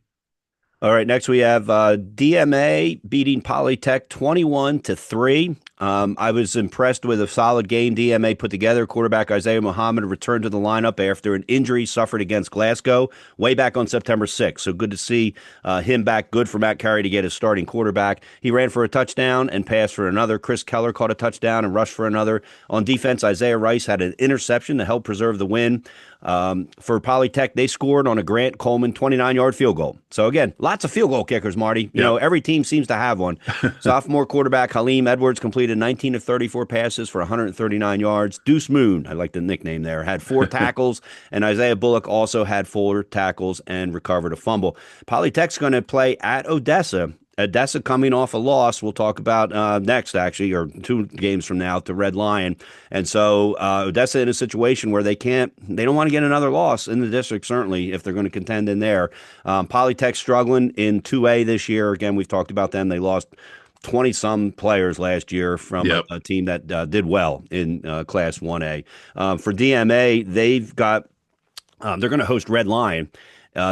All right, next we have DMA beating Polytech 21-3. I was impressed with a solid game DMA put together. Quarterback Isaiah Muhammad returned to the lineup after an injury suffered against Glasgow way back on September 6th. So good to see him back. Good for Matt Carey to get his starting quarterback. He ran for a touchdown and passed for another. Chris Keller caught a touchdown and rushed for another. On defense, Isaiah Rice had an interception to help preserve the win. For Polytech, they scored on a Grant Coleman 29-yard field goal. So again, lots of field goal kickers, Marty. You know, every team seems to have one. Sophomore quarterback Halim Edwards completed 19 of 34 passes for 139 yards. Deuce Moon, I like the nickname there, had 4 tackles, and Isaiah Bullock also had 4 tackles and recovered a fumble. Polytech's going to play at Odessa. Odessa coming off a loss, we'll talk about next, actually, or 2 games from now, to Red Lion. And so Odessa in a situation where they don't want to get another loss in the district, certainly, if they're going to contend in there. Polytech struggling in 2A this year. Again, we've talked about them. They lost 20-some players last year from a team that did well in Class 1A. For DMA, they're going to host Red Lion.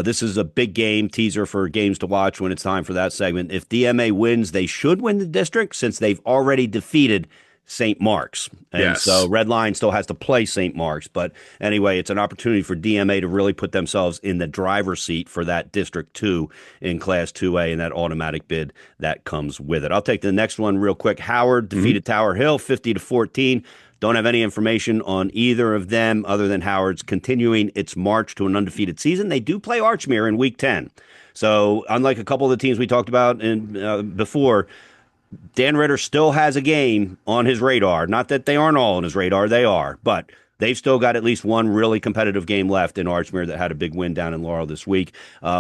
This is a big game teaser for games to watch when it's time for that segment. If DMA wins, they should win the district since they've already defeated St. Mark's. And so Red Lion still has to play St. Mark's. But anyway, it's an opportunity for DMA to really put themselves in the driver's seat for that District 2 in Class 2A and that automatic bid that comes with it. I'll take the next one real quick. Howard defeated Tower Hill 50-14. Don't have any information on either of them other than Howard's continuing its march to an undefeated season. They do play Archmere in Week 10. So unlike a couple of the teams we talked about before, Dan Ritter still has a game on his radar. Not that they aren't all on his radar, they are, but they've still got at least one really competitive game left in Archmere that had a big win down in Laurel this week.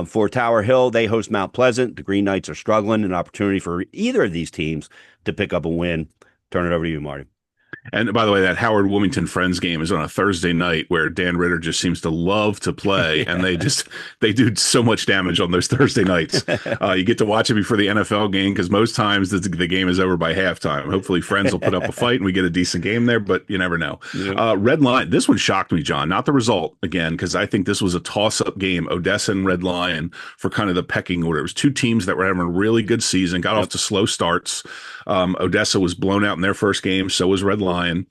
For Tower Hill, they host Mount Pleasant. The Green Knights are struggling. An opportunity for either of these teams to pick up a win. Turn it over to you, Marty. And by the way, that Howard Wilmington Friends game is on a Thursday night where Dan Ritter just seems to love to play, and they do so much damage on those Thursday nights. You get to watch it before the NFL game because most times the game is over by halftime. Hopefully, Friends will put up a fight and we get a decent game there, but you never know. Yeah. Red Lion, this one shocked me, John. Not the result again, because I think this was a toss-up game. Odessa and Red Lion for kind of the pecking order. It was two teams that were having a really good season, got off to slow starts. Odessa was blown out in their first game, so was Red Lion.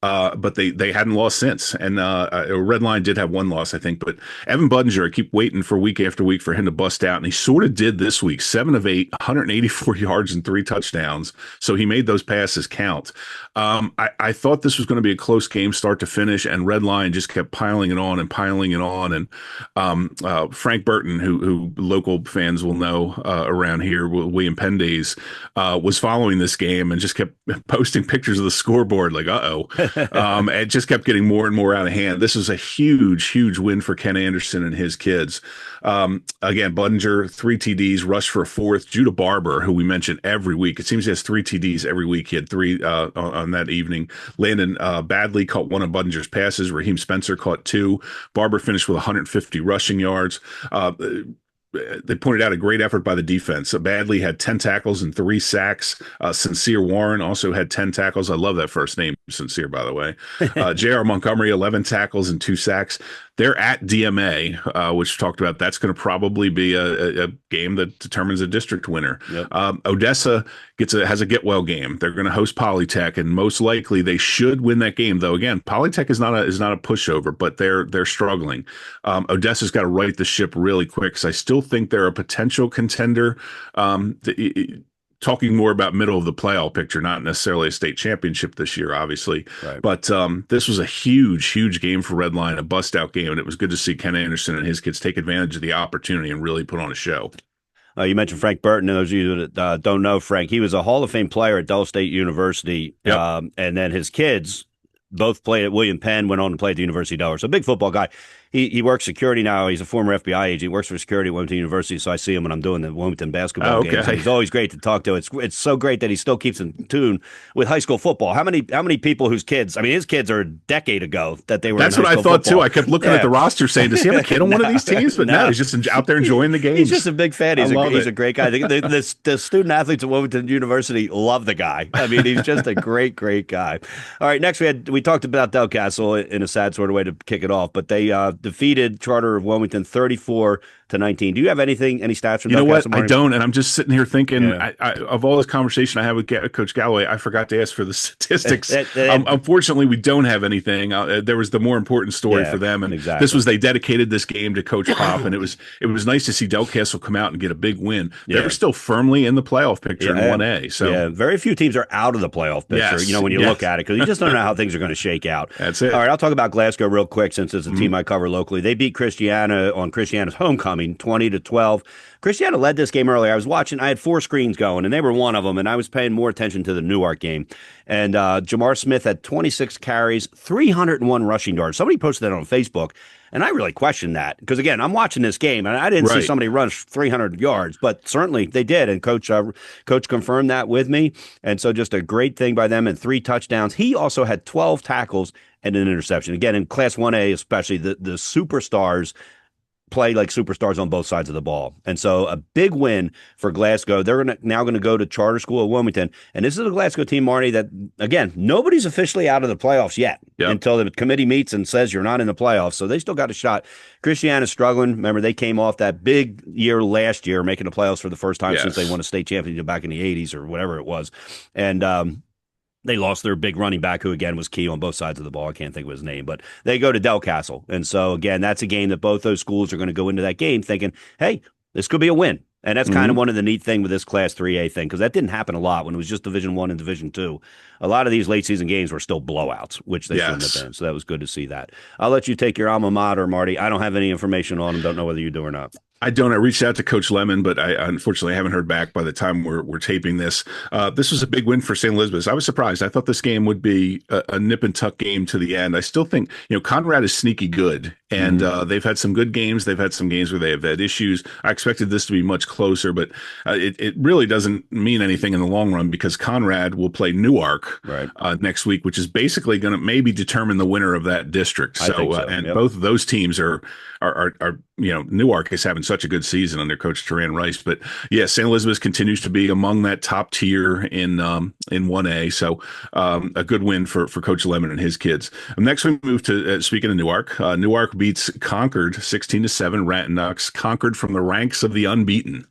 But they hadn't lost since. And Red Lion did have one loss, I think. But Evan Budinger, I keep waiting for week after week for him to bust out. And he sort of did this week, 7 of 8, 184 yards and 3 touchdowns. So he made those passes count. I thought this was going to be a close game start to finish, and Red Lion just kept piling it on and piling it on. And Frank Burton, who local fans will know around here, William Penn days, was following this game and just kept posting pictures of the scoreboard like, uh-oh. It just kept getting more and more out of hand. This is a huge, huge win for Ken Anderson and his kids. Again, Budinger, 3 TDs, rushed for a 4th. Judah Barber, who we mention every week. It seems he has 3 TDs every week. He had 3 on that evening. Landon Badley caught one of Budinger's passes. Raheem Spencer caught 2. Barber finished with 150 rushing yards. They pointed out a great effort by the defense. Badley had 10 tackles and 3 sacks. Sincere Warren also had 10 tackles. I love that first name, Sincere, by the way. J.R. Montgomery, 11 tackles and 2 sacks. They're at DMA, which talked about that's going to probably be a game that determines a district winner. Yep. Odessa has a get-well game. They're going to host Polytech, and most likely they should win that game. Though again, Polytech is not a pushover, but they're struggling. Odessa's got to right the ship really quick because I still think they're a potential contender. Talking more about middle of the playoff picture, not necessarily a state championship this year, obviously. Right. But this was a huge, huge game for Red Lion, a bust-out game, and it was good to see Ken Anderson and his kids take advantage of the opportunity and really put on a show. You mentioned Frank Burton. And those of you that don't know Frank, he was a Hall of Fame player at Dell State University, yep. And then his kids both played at William Penn, went on to play at the University of Delaware. So big football guy. He works security now. He's a former FBI agent. He works for security at Wilmington University, so I see him when I'm doing the Wilmington basketball games. And he's always great to talk to. It's so great that he still keeps in tune with high school football. How many people whose kids? I mean, his kids are a decade ago that they were. That's what I thought football. too. I kept looking at the roster, saying, "Does he have a kid on one of these teams?" But no, he's just out there enjoying the games. He's just a big fan. He's a great guy. The student athletes at Wilmington University love the guy. I mean, he's just a great guy. All right, next we talked about Del Castle in a sad sort of way to kick it off, but they defeated Charter of Wilmington 34-19. Do you have any stats from Del Castle? You know what? I don't, and I'm just sitting here thinking, of all this conversation I had with Coach Galloway, I forgot to ask for the statistics. Unfortunately, we don't have anything. There was the more important story for them, and this was they dedicated this game to Coach Pop, and it was nice to see Del Castle come out and get a big win. They were still firmly in the playoff picture in 1A. So very few teams are out of the playoff picture. When you look at it, because you just don't know how things are going to shake out. That's it. All right, I'll talk about Glasgow real quick since it's a team I cover locally. They beat Christiana on Christiana's homecoming 20-12. Christiana led this game early. I was watching. I had 4 screens going, and they were one of them, and I was paying more attention to the Newark game. And Jamar Smith had 26 carries, 301 rushing yards. Somebody posted that on Facebook, and I really questioned that because, again, I'm watching this game, and I didn't see somebody run 300 yards, but certainly they did, and Coach confirmed that with me. And so just a great thing by them and 3 touchdowns. He also had 12 tackles and an interception. Again, in Class 1A especially, the superstars play like superstars on both sides of the ball. And so a big win for Glasgow. They're now going to go to Charter School of Wilmington. And this is a Glasgow team, Marty, that, again, nobody's officially out of the playoffs yet until the committee meets and says you're not in the playoffs. So they still got a shot. Christiana's struggling. Remember, they came off that big year last year, making the playoffs for the first time since they won a state championship back in the 80s or whatever it was. And they lost their big running back, who, again, was key on both sides of the ball. I can't think of his name, but they go to Del Castle. And so, again, that's a game that both those schools are going to go into that game thinking, hey, this could be a win. And that's kind of one of the neat thing with this Class 3A thing, because that didn't happen a lot when it was just Division I and Division II. A lot of these late season games were still blowouts, which they shouldn't have been. So that was good to see that. I'll let you take your alma mater, Marty. I don't have any information on them. Don't know whether you do or not. I don't. I reached out to Coach Lemon, but I unfortunately haven't heard back by the time we're taping this. This was a big win for St. Elizabeth. I was surprised. I thought this game would be a nip and tuck game to the end. I still think, Conrad is sneaky good, and they've had some good games. They've had some games where they have had issues. I expected this to be much closer, but it really doesn't mean anything in the long run because Conrad will play Newark Right. next week, which is basically going to maybe determine the winner of that district. I think so. And Yep. both of those teams are Newark is having such a good season under Coach Turan Rice, but yeah, St. Elizabeth continues to be among that top tier in 1A. So a good win for Coach Lemon and his kids. Next, we move to speaking of Newark. Newark beats Concord 16-7. Rattenbucks Concord from the ranks of the unbeaten.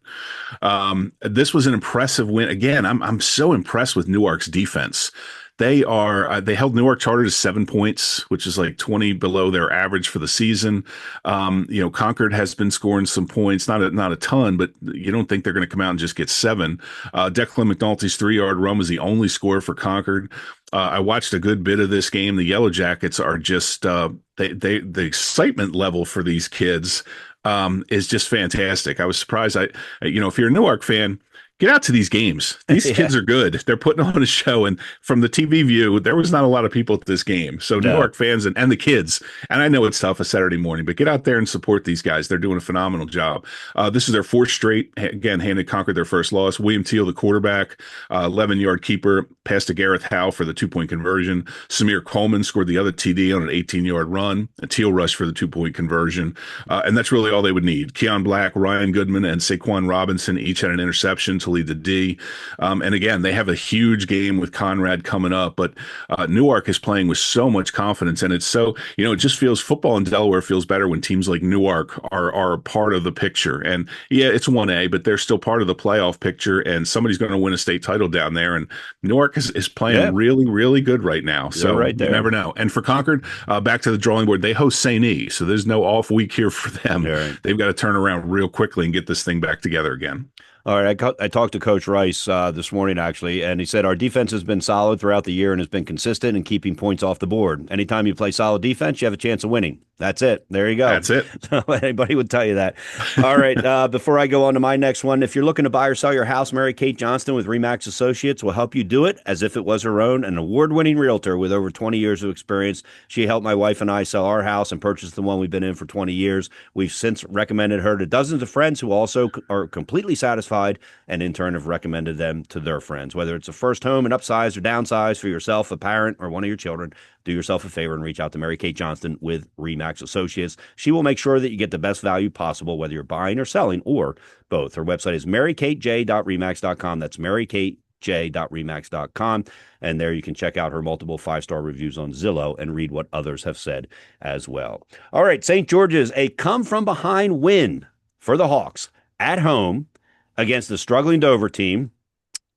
This was an impressive win. Again, I'm so impressed with Newark's defense. They held Newark Charter to 7 points, which is like 20 below their average for the season. Concord has been scoring some points, not a ton, but you don't think they're going to come out and just get 7. Declan McNulty's 3-yard run was the only score for Concord. I watched a good bit of this game. The Yellow Jackets are just the excitement level for these kids is just fantastic. I was surprised. If you're a Newark fan, get out to these games. These Yeah. kids are good. They're putting on a show. And from the TV view, there was not a lot of people at this game. So No. Newark fans and the kids, and I know it's tough a Saturday morning, but get out there and support these guys. They're doing a phenomenal job. This is their 4th straight. Again, handed Concord their first loss. William Teal, the quarterback, 11-yard keeper, passed to Gareth Howe for the 2-point conversion. Samir Coleman scored the other TD on an 18-yard run. A Teal rushed for the 2-point conversion. And that's really all they would need. Keon Black, Ryan Goodman, and Saquon Robinson each had an interception to lead the D. And again, they have a huge game with Conrad coming up, but Newark is playing with so much confidence. And it's so, it just feels football in Delaware feels better when teams like Newark are a part of the picture. And yeah, it's 1A, but they're still part of the playoff picture. And somebody's going to win a state title down there. And Newark is playing really, really good right now. So right there. You never know. And for Concord, back to the drawing board, they host St. E. So there's no off week here for them. Right. They've got to turn around real quickly and get this thing back together again. All right, I talked to Coach Rice this morning, actually, and he said our defense has been solid throughout the year and has been consistent in keeping points off the board. Anytime you play solid defense, you have a chance of winning. That's it. There you go. That's it. Anybody would tell you that. All right, before I go on to my next one, if you're looking to buy or sell your house, Mary Kate Johnston with RE/MAX Associates will help you do it as if it was her own. An award-winning realtor with over 20 years of experience. She helped my wife and I sell our house and purchase the one we've been in for 20 years. We've since recommended her to dozens of friends who also are completely satisfied and in turn have recommended them to their friends. Whether it's a first home, an upsize or downsize for yourself, a parent, or one of your children, do yourself a favor and reach out to Mary Kate Johnston with RE/MAX Associates. She will make sure that you get the best value possible, whether you're buying or selling or both. Her website is marykatej.remax.com. That's marykatej.remax.com. And there you can check out her multiple 5-star reviews on Zillow and read what others have said as well. All right, St. George's, a come-from-behind win for the Hawks at home against the struggling Dover team.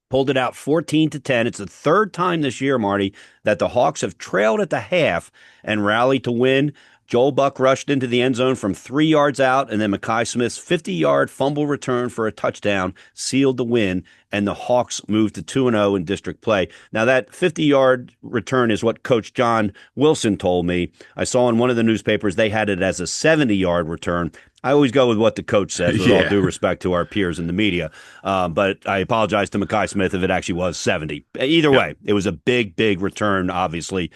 Pulled it out 14-10. It's the 3rd time this year, Marty, that the Hawks have trailed at the half and rallied to win. Joel Buck rushed into the end zone from 3 yards out, and then Mekhi Smith's 50-yard fumble return for a touchdown sealed the win, and the Hawks moved to 2-0 in district play. Now, that 50-yard return is what Coach John Wilson told me. I saw in one of the newspapers they had it as a 70-yard return. I always go with what the coach says, with all due respect to our peers in the media. But I apologize to Mekhi Smith if it actually was 70. Either way, it was a big, big return, obviously.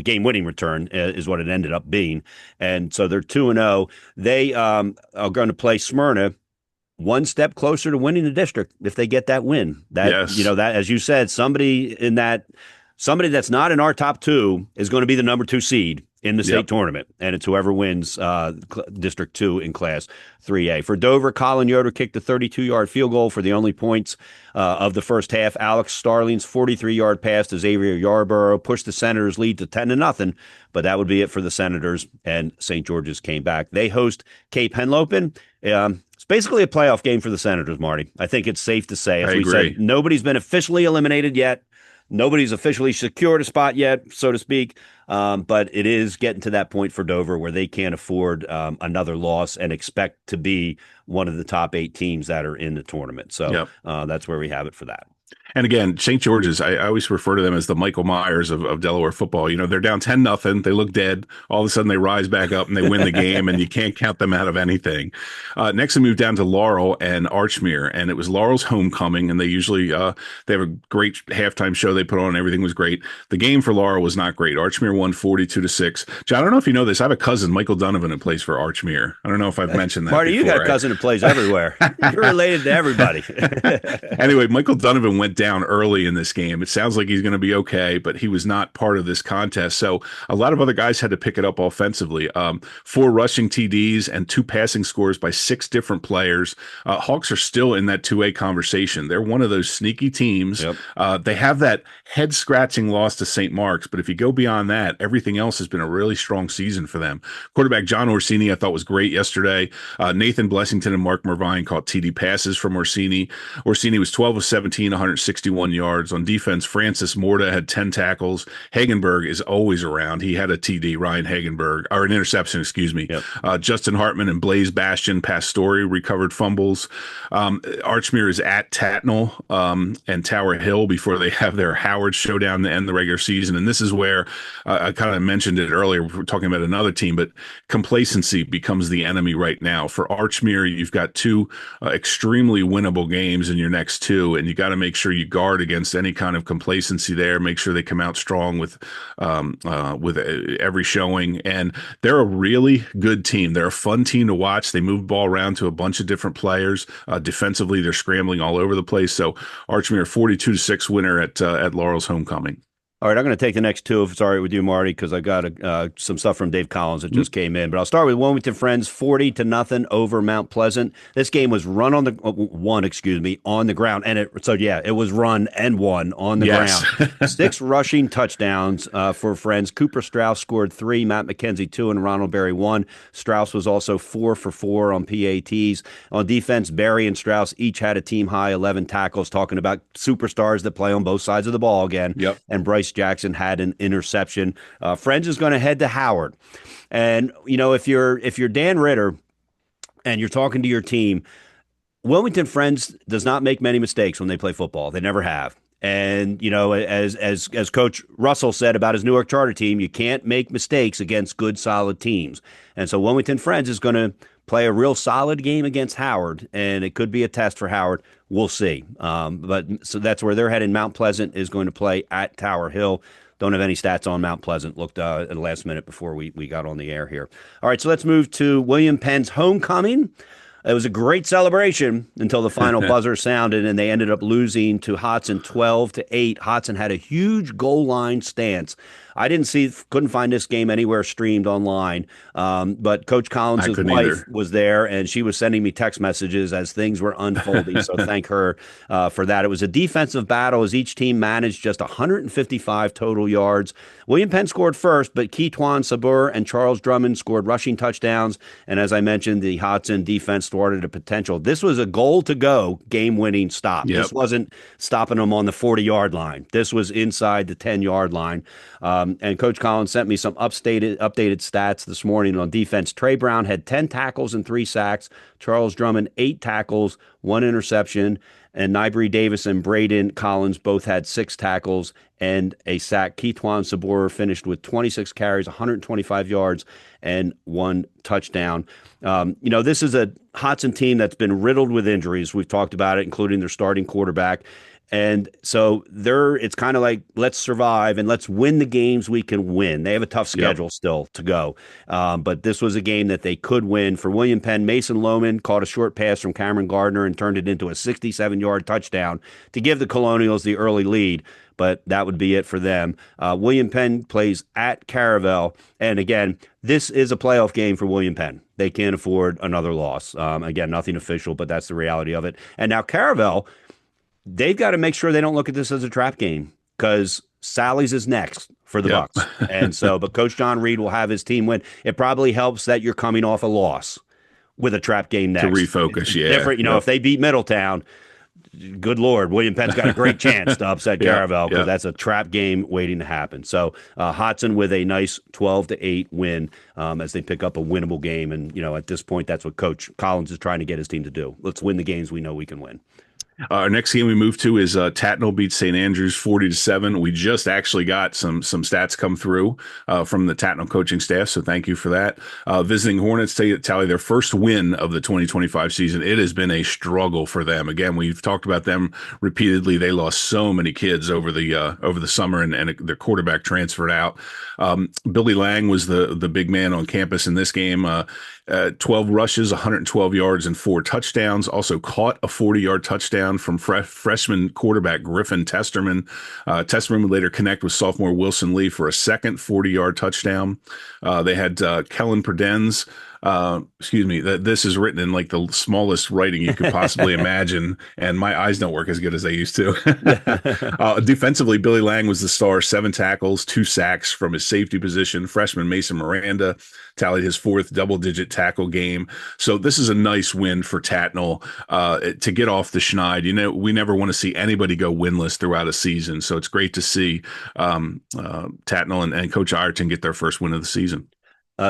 Game-winning return is what it ended up being. And so they're 2-0. They are going to play Smyrna one step closer to winning the district if they get that win. That, that, as you said, somebody that's not in our top 2 is going to be the number 2 seed in the state tournament, and it's whoever wins District 2 in Class 3A. For Dover, Colin Yoder kicked a 32-yard field goal for the only points of the first half. Alex Starling's 43-yard pass to Xavier Yarborough pushed the Senators' lead to 10-0, but that would be it for the Senators, and St. George's came back. They host Cape Henlopen. It's basically a playoff game for the Senators, Marty. I think it's safe to say. As we said, nobody's been officially eliminated yet. Nobody's officially secured a spot yet, so to speak, but it is getting to that point for Dover where they can't afford another loss and expect to be one of the top 8 teams that are in the tournament. So that's where we have it for that. And again, St. George's, I always refer to them as the Michael Myers of Delaware football. They're down 10-0. They look dead. All of a sudden, they rise back up and they win the game, and you can't count them out of anything. Next, we moved down to Laurel and Archmere, and it was Laurel's homecoming, and they usually they have a great halftime show they put on. Everything was great. The game for Laurel was not great. Archmere won 42-6. John, I don't know if you know this. I have a cousin, Michael Donovan, who plays for Archmere. I don't know if I've mentioned that Marty, before. You got a cousin who plays everywhere. You're related to everybody. Anyway, Michael Donovan went down early in this game. It sounds like he's going to be okay, but he was not part of this contest. So a lot of other guys had to pick it up offensively. 4 rushing TDs and 2 passing scores by 6 different players. Hawks are still in that 2A conversation. They're one of those sneaky teams. Yep. They have that head-scratching loss to St. Mark's, but if you go beyond that, everything else has been a really strong season for them. Quarterback John Orsini, I thought, was great yesterday. Nathan Blessington and Mark Mervine caught TD passes from Orsini. Orsini was 12 of 17, 161 yards. On defense, Francis Morta had 10 tackles. Hagenberg is always around. He had a TD, Ryan Hagenberg, or an interception, excuse me. Yep. Justin Hartman and Blaze Bastion, Pastore recovered fumbles. Archmere is at Tatnall and Tower Hill before they have their Howard showdown to end the regular season. And this is where I kind of mentioned it earlier. We're talking about another team, but complacency becomes the enemy right now. For Archmere, you've got 2 extremely winnable games in your next 2, and you got to make sure you guard against any kind of complacency there. Make sure they come out strong with every showing. And they're a really good team. They're a fun team to watch. They move the ball around to a bunch of different players. Defensively, they're scrambling all over the place. So Archmere 42-6 winner at Laurel's homecoming. All right, I'm going to take the next 2, if it's all right with you, Marty, because I got some stuff from Dave Collins that just came in. But I'll start with Wilmington Friends 40-0 over Mount Pleasant. This game was on the ground, and it was run and won on the ground. 6 rushing touchdowns for Friends. Cooper Strauss scored 3, Matt McKenzie 2, and Ronald Berry 1. Strauss was also 4 for 4 on PATs. On defense, Berry and Strauss each had a team high 11 tackles. Talking about superstars that play on both sides of the ball again. Yep. And Bryce Jackson had an interception. Friends is going to head to Howard. And, if you're Dan Ritter and you're talking to your team, Wilmington Friends does not make many mistakes when they play football. They never have. And, as Coach Russell said about his Newark Charter team, you can't make mistakes against good, solid teams. And so Wilmington Friends is going to play a real solid game against Howard, and it could be a test for Howard. We'll see. But so that's where they're heading. Mount Pleasant is going to play at Tower Hill. Don't have any stats on Mount Pleasant. Looked at the last minute before we got on the air here. All right, so let's move to William Penn's homecoming. It was a great celebration until the final buzzer sounded, and they ended up losing to Hodson 12-8. Hodson had a huge goal line stance. I couldn't find this game anywhere streamed online, but Coach Collins' wife was there, and she was sending me text messages as things were unfolding, so thank her for that. It was a defensive battle as each team managed just 155 total yards. William Penn scored first, but Keetwan Sabur and Charles Drummond scored rushing touchdowns, and as I mentioned, the Hodson defense thwarted a potential. This was a goal-to-go game-winning stop. Yep. This wasn't stopping them on the 40-yard line. This was inside the 10-yard line. And Coach Collins sent me some updated stats this morning on defense. Trey Brown had 10 tackles and 3 sacks. Charles Drummond, 8 tackles, 1 interception. And Nybree Davis and Braden Collins both had 6 tackles and a sack. Keetwan Sabor finished with 26 carries, 125 yards, and 1 touchdown. This is a Hodson team that's been riddled with injuries. We've talked about it, including their starting quarterback. And so it's kind of like, let's survive and let's win the games we can win. They have a tough schedule still to go. But this was a game that they could win. For William Penn, Mason Lohman caught a short pass from Cameron Gardner and turned it into a 67-yard touchdown to give the Colonials the early lead. But that would be it for them. William Penn plays at Caravel. And again, this is a playoff game for William Penn. They can't afford another loss. Again, nothing official, but that's the reality of it. And now Caravel, they've got to make sure they don't look at this as a trap game because Sally's is next for the Bucks. And so, but Coach John Reed will have his team win. It probably helps that you're coming off a loss with a trap game next. To refocus, Different, if they beat Middletown, good Lord, William Penn's got a great chance to upset Caravel because that's a trap game waiting to happen. So Hodson with a nice 12-8 win as they pick up a winnable game. And, at this point, that's what Coach Collins is trying to get his team to do. Let's win the games we know we can win. Our next game we move to is Tatnall beats St. Andrews 40-7. We just actually got some stats come through from the Tatnall coaching staff, so thank you for that. Visiting Hornets tally their first win of the 2025 season. It has been a struggle for them. Again, we've talked about them repeatedly. They lost so many kids over the summer, and their quarterback transferred out. Billy Lang was the big man on campus in this game. 12 rushes, 112 yards, and 4 touchdowns. Also caught a 40-yard touchdown from freshman quarterback Griffin Testerman. Testerman would later connect with sophomore Wilson Lee for a second 40-yard touchdown. They had Kellen Perdenz. This is written in like the smallest writing you could possibly imagine, and my eyes don't work as good as they used to. Defensively, Billy Lang was the star, 7 tackles, 2 sacks from his safety position. Freshman Mason Miranda tallied his 4th double-digit tackle game. So this is a nice win for Tatnall to get off the schneid. You know, we never want to see anybody go winless throughout a season, so it's great to see Tatnall and Coach Ireton get their first win of the season.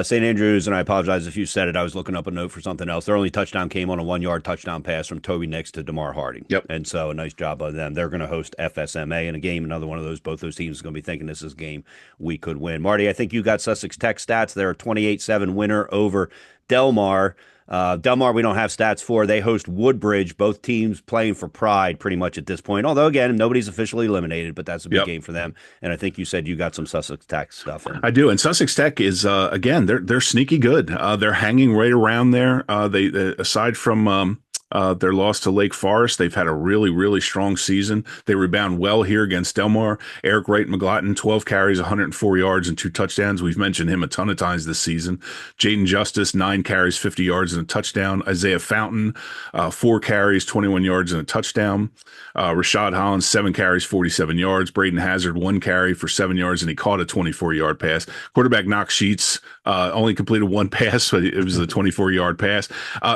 St. Andrews, and I apologize if you said it, I was looking up a note for something else. Their only touchdown came on a 1-yard touchdown pass from Toby Nix to DeMar Harding. Yep. And so a nice job by them. They're going to host FSMA in a game. Another one of those, both those teams are going to be thinking this is a game we could win. Marty, I think you got Sussex Tech stats. They're a 28-7 winner over Delmar. Delmar, we don't have stats for. They host Woodbridge, both teams playing for pride pretty much at this point. Although, again, nobody's officially eliminated, but that's a big game for them. And I think you said you got some Sussex Tech stuff. I do. And Sussex Tech is, again, they're sneaky good. They're hanging right around there. They aside from their loss to Lake Forest, they've had a really, really strong season. They rebound well here against Delmar. Eric Wright McGlotton, 12 carries, 104 yards, and 2 touchdowns. We've mentioned him a ton of times this season. Jaden Justice, 9 carries, 50 yards, and a touchdown. Isaiah Fountain, 4 carries, 21 yards, and a touchdown. Rashad Hollins, 7 carries, 47 yards. Braden Hazard, 1 carry for 7 yards, and he caught a 24-yard pass. Quarterback Knox Sheets only completed 1 pass, but it was a 24-yard pass.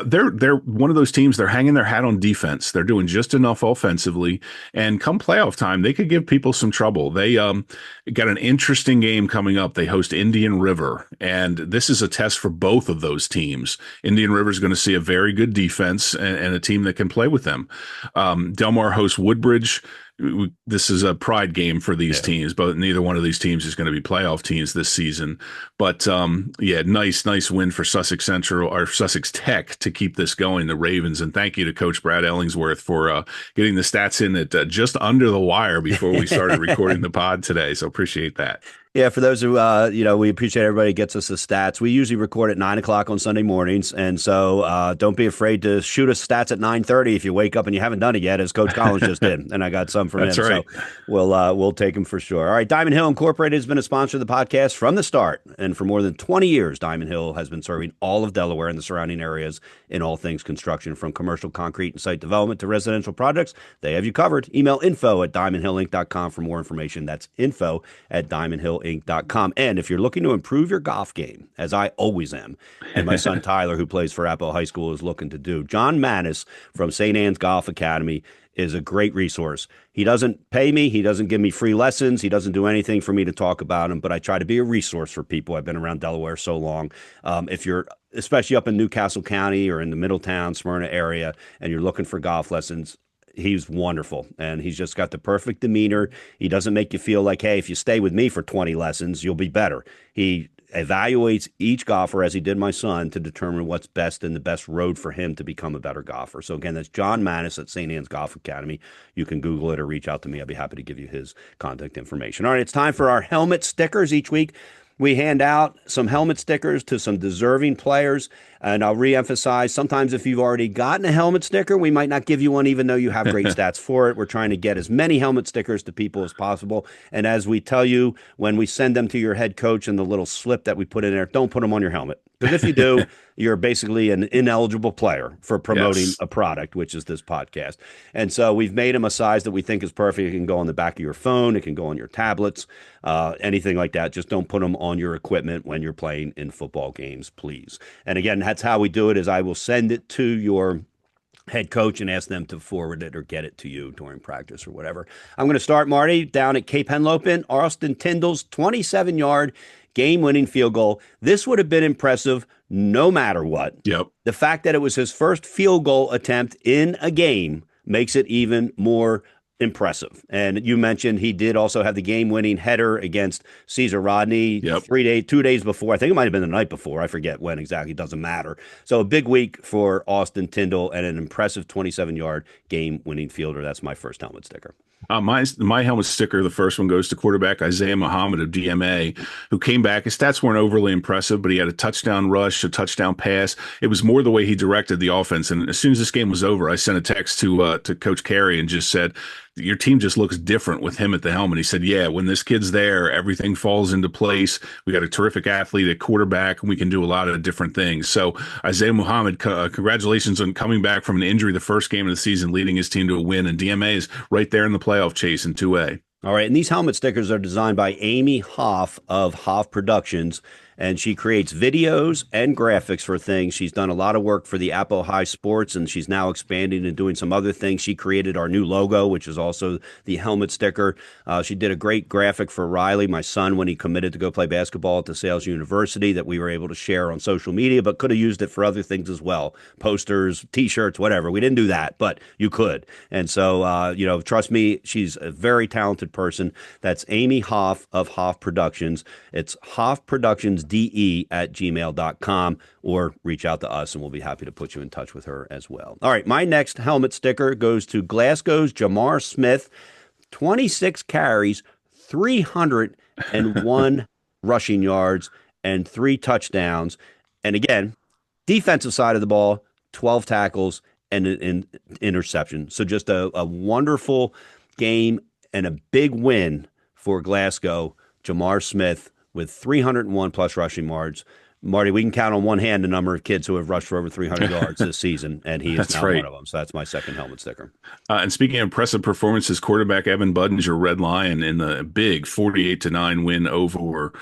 They're one of those teams. They're hanging their hat on defense. They're doing just enough offensively, and come playoff time, they could give people some trouble. They got an interesting game coming up. They host Indian River, and this is a test for both of those teams. Indian River is going to see a very good defense and a team that can play with them. Delmar hosts Woodbridge. This is a pride game for these teams, but neither one of these teams is going to be playoff teams this season. But nice win for Sussex Central or Sussex Tech to keep this going, the Ravens. And thank you to Coach Brad Ellingsworth for getting the stats in at just under the wire before we started recording the pod today. So appreciate that. Yeah, for those who, we appreciate everybody gets us the stats. We usually record at 9 o'clock on Sunday mornings. And so don't be afraid to shoot us stats at 9:30 if you wake up and you haven't done it yet, as Coach Collins just did. And I got some from him. That's right. So we'll take them for sure. All right. Diamond Hill Incorporated has been a sponsor of the podcast from the start. And for more than 20 years, Diamond Hill has been serving all of Delaware and the surrounding areas in all things construction, from commercial concrete and site development to residential projects. They have you covered. Email info@diamondhillinc.com for more information. That's info@diamondhillinc.com. And if you're looking to improve your golf game, as I always am, and my son Tyler, who plays for Apple High School, is looking to do, John Manis from St. Anne's Golf Academy is a great resource. He doesn't pay me. He doesn't give me free lessons. He doesn't do anything for me to talk about him, but I try to be a resource for people. I've been around Delaware so long. If you're especially up in Newcastle County or in the Middletown, Smyrna area, and you're looking for golf lessons, he's wonderful, and he's just got the perfect demeanor. He doesn't make you feel like, hey, if you stay with me for 20 lessons, you'll be better. He evaluates each golfer, as he did my son, to determine what's best and the best road for him to become a better golfer. So again, that's John Manis at St. Anne's Golf Academy. You can Google it or reach out to me. I'd be happy to give you his contact information. All right, it's time for our helmet stickers. Each week we hand out some helmet stickers to some deserving players. And I'll reemphasize, sometimes if you've already gotten a helmet sticker, we might not give you one even though you have great stats for it. We're trying to get as many helmet stickers to people as possible. And as we tell you, when we send them to your head coach and the little slip that we put in there, don't put them on your helmet. Because if you do, you're basically an ineligible player for promoting a product, which is this podcast. And so we've made them a size that we think is perfect. It can go on the back of your phone. It can go on your tablets, anything like that. Just don't put them on your equipment when you're playing in football games, please. And again, that's how we do it, is I will send it to your head coach and ask them to forward it or get it to you during practice or whatever. I'm going to start, Marty, down at Cape Henlopen. Austin Tyndall's 27-yard game-winning field goal. This would have been impressive no matter what. Yep. The fact that it was his first field goal attempt in a game makes it even more impressive. And you mentioned he did also have the game-winning header against Caesar Rodney Yep. 2 days before. I think it might have been the night before. I forget when exactly. It doesn't matter. So a big week for Austin Tyndall and an impressive 27-yard game-winning fielder. That's my first helmet sticker. My helmet sticker, the first one goes to quarterback Isaiah Muhammad of DMA, who came back. His stats weren't overly impressive, but he had a touchdown rush, a touchdown pass. It was more the way he directed the offense. And as soon as this game was over, I sent a text to Coach Carey and just said, your team just looks different with him at the helm. And he said, yeah, when this kid's there, everything falls into place. We got a terrific athlete at quarterback, and we can do a lot of different things. So Isaiah Muhammad, congratulations on coming back from an injury the first game of the season, leading his team to a win. And DMA is right there in the playoff chase in 2A. All right, and these helmet stickers are designed by Amy Hoff of Hoff Productions, and she creates videos and graphics for things. She's done a lot of work for the Apple High Sports, and she's now expanding and doing some other things. She created our new logo, which is also the helmet sticker. She did a great graphic for Riley, my son, when he committed to go play basketball at DeSales University, that we were able to share on social media, but could have used it for other things as well. Posters, T-shirts, whatever. We didn't do that, but you could. And so, trust me, she's a very talented person. That's Amy Hoff of Hoff Productions. It's hoffproductionsde@gmail.com, or reach out to us and we'll be happy to put you in touch with her as well. All right, my next helmet sticker goes to Glasgow's Jamar Smith, 26 carries, 301 rushing yards, and 3 touchdowns. And again, defensive side of the ball, 12 tackles and an interception. So just a wonderful game and a big win for Glasgow. Jamar Smith with 301 plus rushing yards. Marty, we can count on one hand the number of kids who have rushed for over 300 yards this season, and he is now one of them. So that's my second helmet sticker. And speaking of impressive performances, quarterback Evan Budinger, Red Lion, in the big 48-9 win over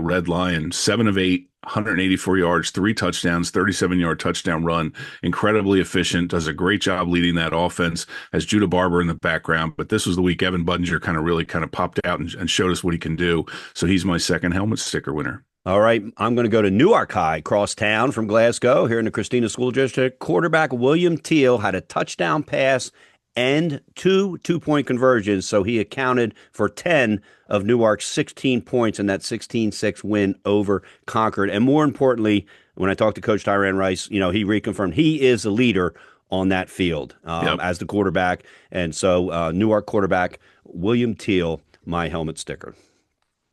Red Lion, 7 of 8. 184 yards, 3 touchdowns, 37-yard touchdown run. Incredibly efficient, does a great job leading that offense. Has Judah Barber in the background. But this was the week Evan Budinger really popped out and showed us what he can do. So he's my second helmet sticker winner. All right, I'm going to go to Newark High, cross town from Glasgow, here in the Christina School District. Quarterback William Teal had a touchdown pass and 2 two-point conversions, so he accounted for 10 of Newark's 16 points in that 16-6 win over Concord. And more importantly, when I talked to Coach Tyran Rice, he reconfirmed he is the leader on that field as the quarterback. And so Newark quarterback William Teal, my helmet sticker.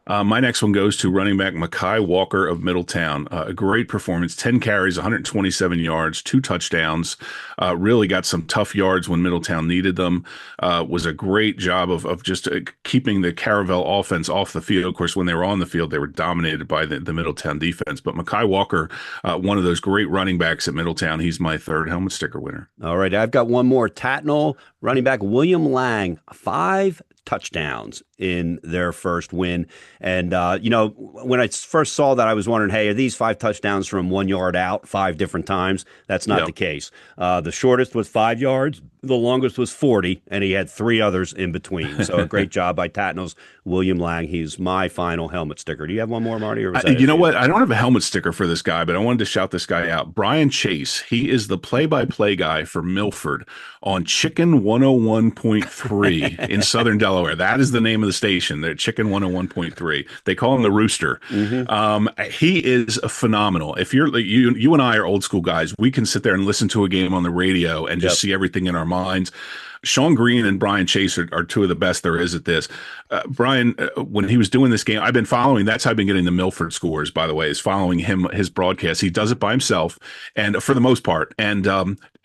My next one goes to running back Mekhi Walker of Middletown. A great performance, 10 carries, 127 yards, 2 touchdowns. Really got some tough yards when Middletown needed them. Was a great job of just keeping the Caravel offense off the field. Of course, when they were on the field, they were dominated by the Middletown defense. But Mekhi Walker, one of those great running backs at Middletown, he's my third helmet sticker winner. All right, I've got one more. Tatnall running back William Lang, 5 touchdowns in their first win. And, when I first saw that, I was wondering, hey, are these 5 touchdowns from 1 yard out 5 different times? That's not the case. The shortest was 5 yards. The longest was 40, and he had 3 others in between. So a great job by Tatnall's William Lang. He's my final helmet sticker. Do you have one more, Marty? Or was that you know what? I don't have a helmet sticker for this guy, but I wanted to shout this guy out. Brian Chase. He is the play-by-play guy for Milford on Chicken 101.3 in Southern Delaware. That is the name of the station. They're Chicken 101.3. They call him the Rooster. Mm-hmm. He is phenomenal. If you and I are old school guys, we can sit there and listen to a game on the radio and just see everything in our minds. Sean Green and Brian Chase are 2 of the best there is at this. Brian, when he was doing this game, I've been following. That's how I've been getting the Milford scores, by the way, is following his broadcast. He does it by himself, and for the most part, and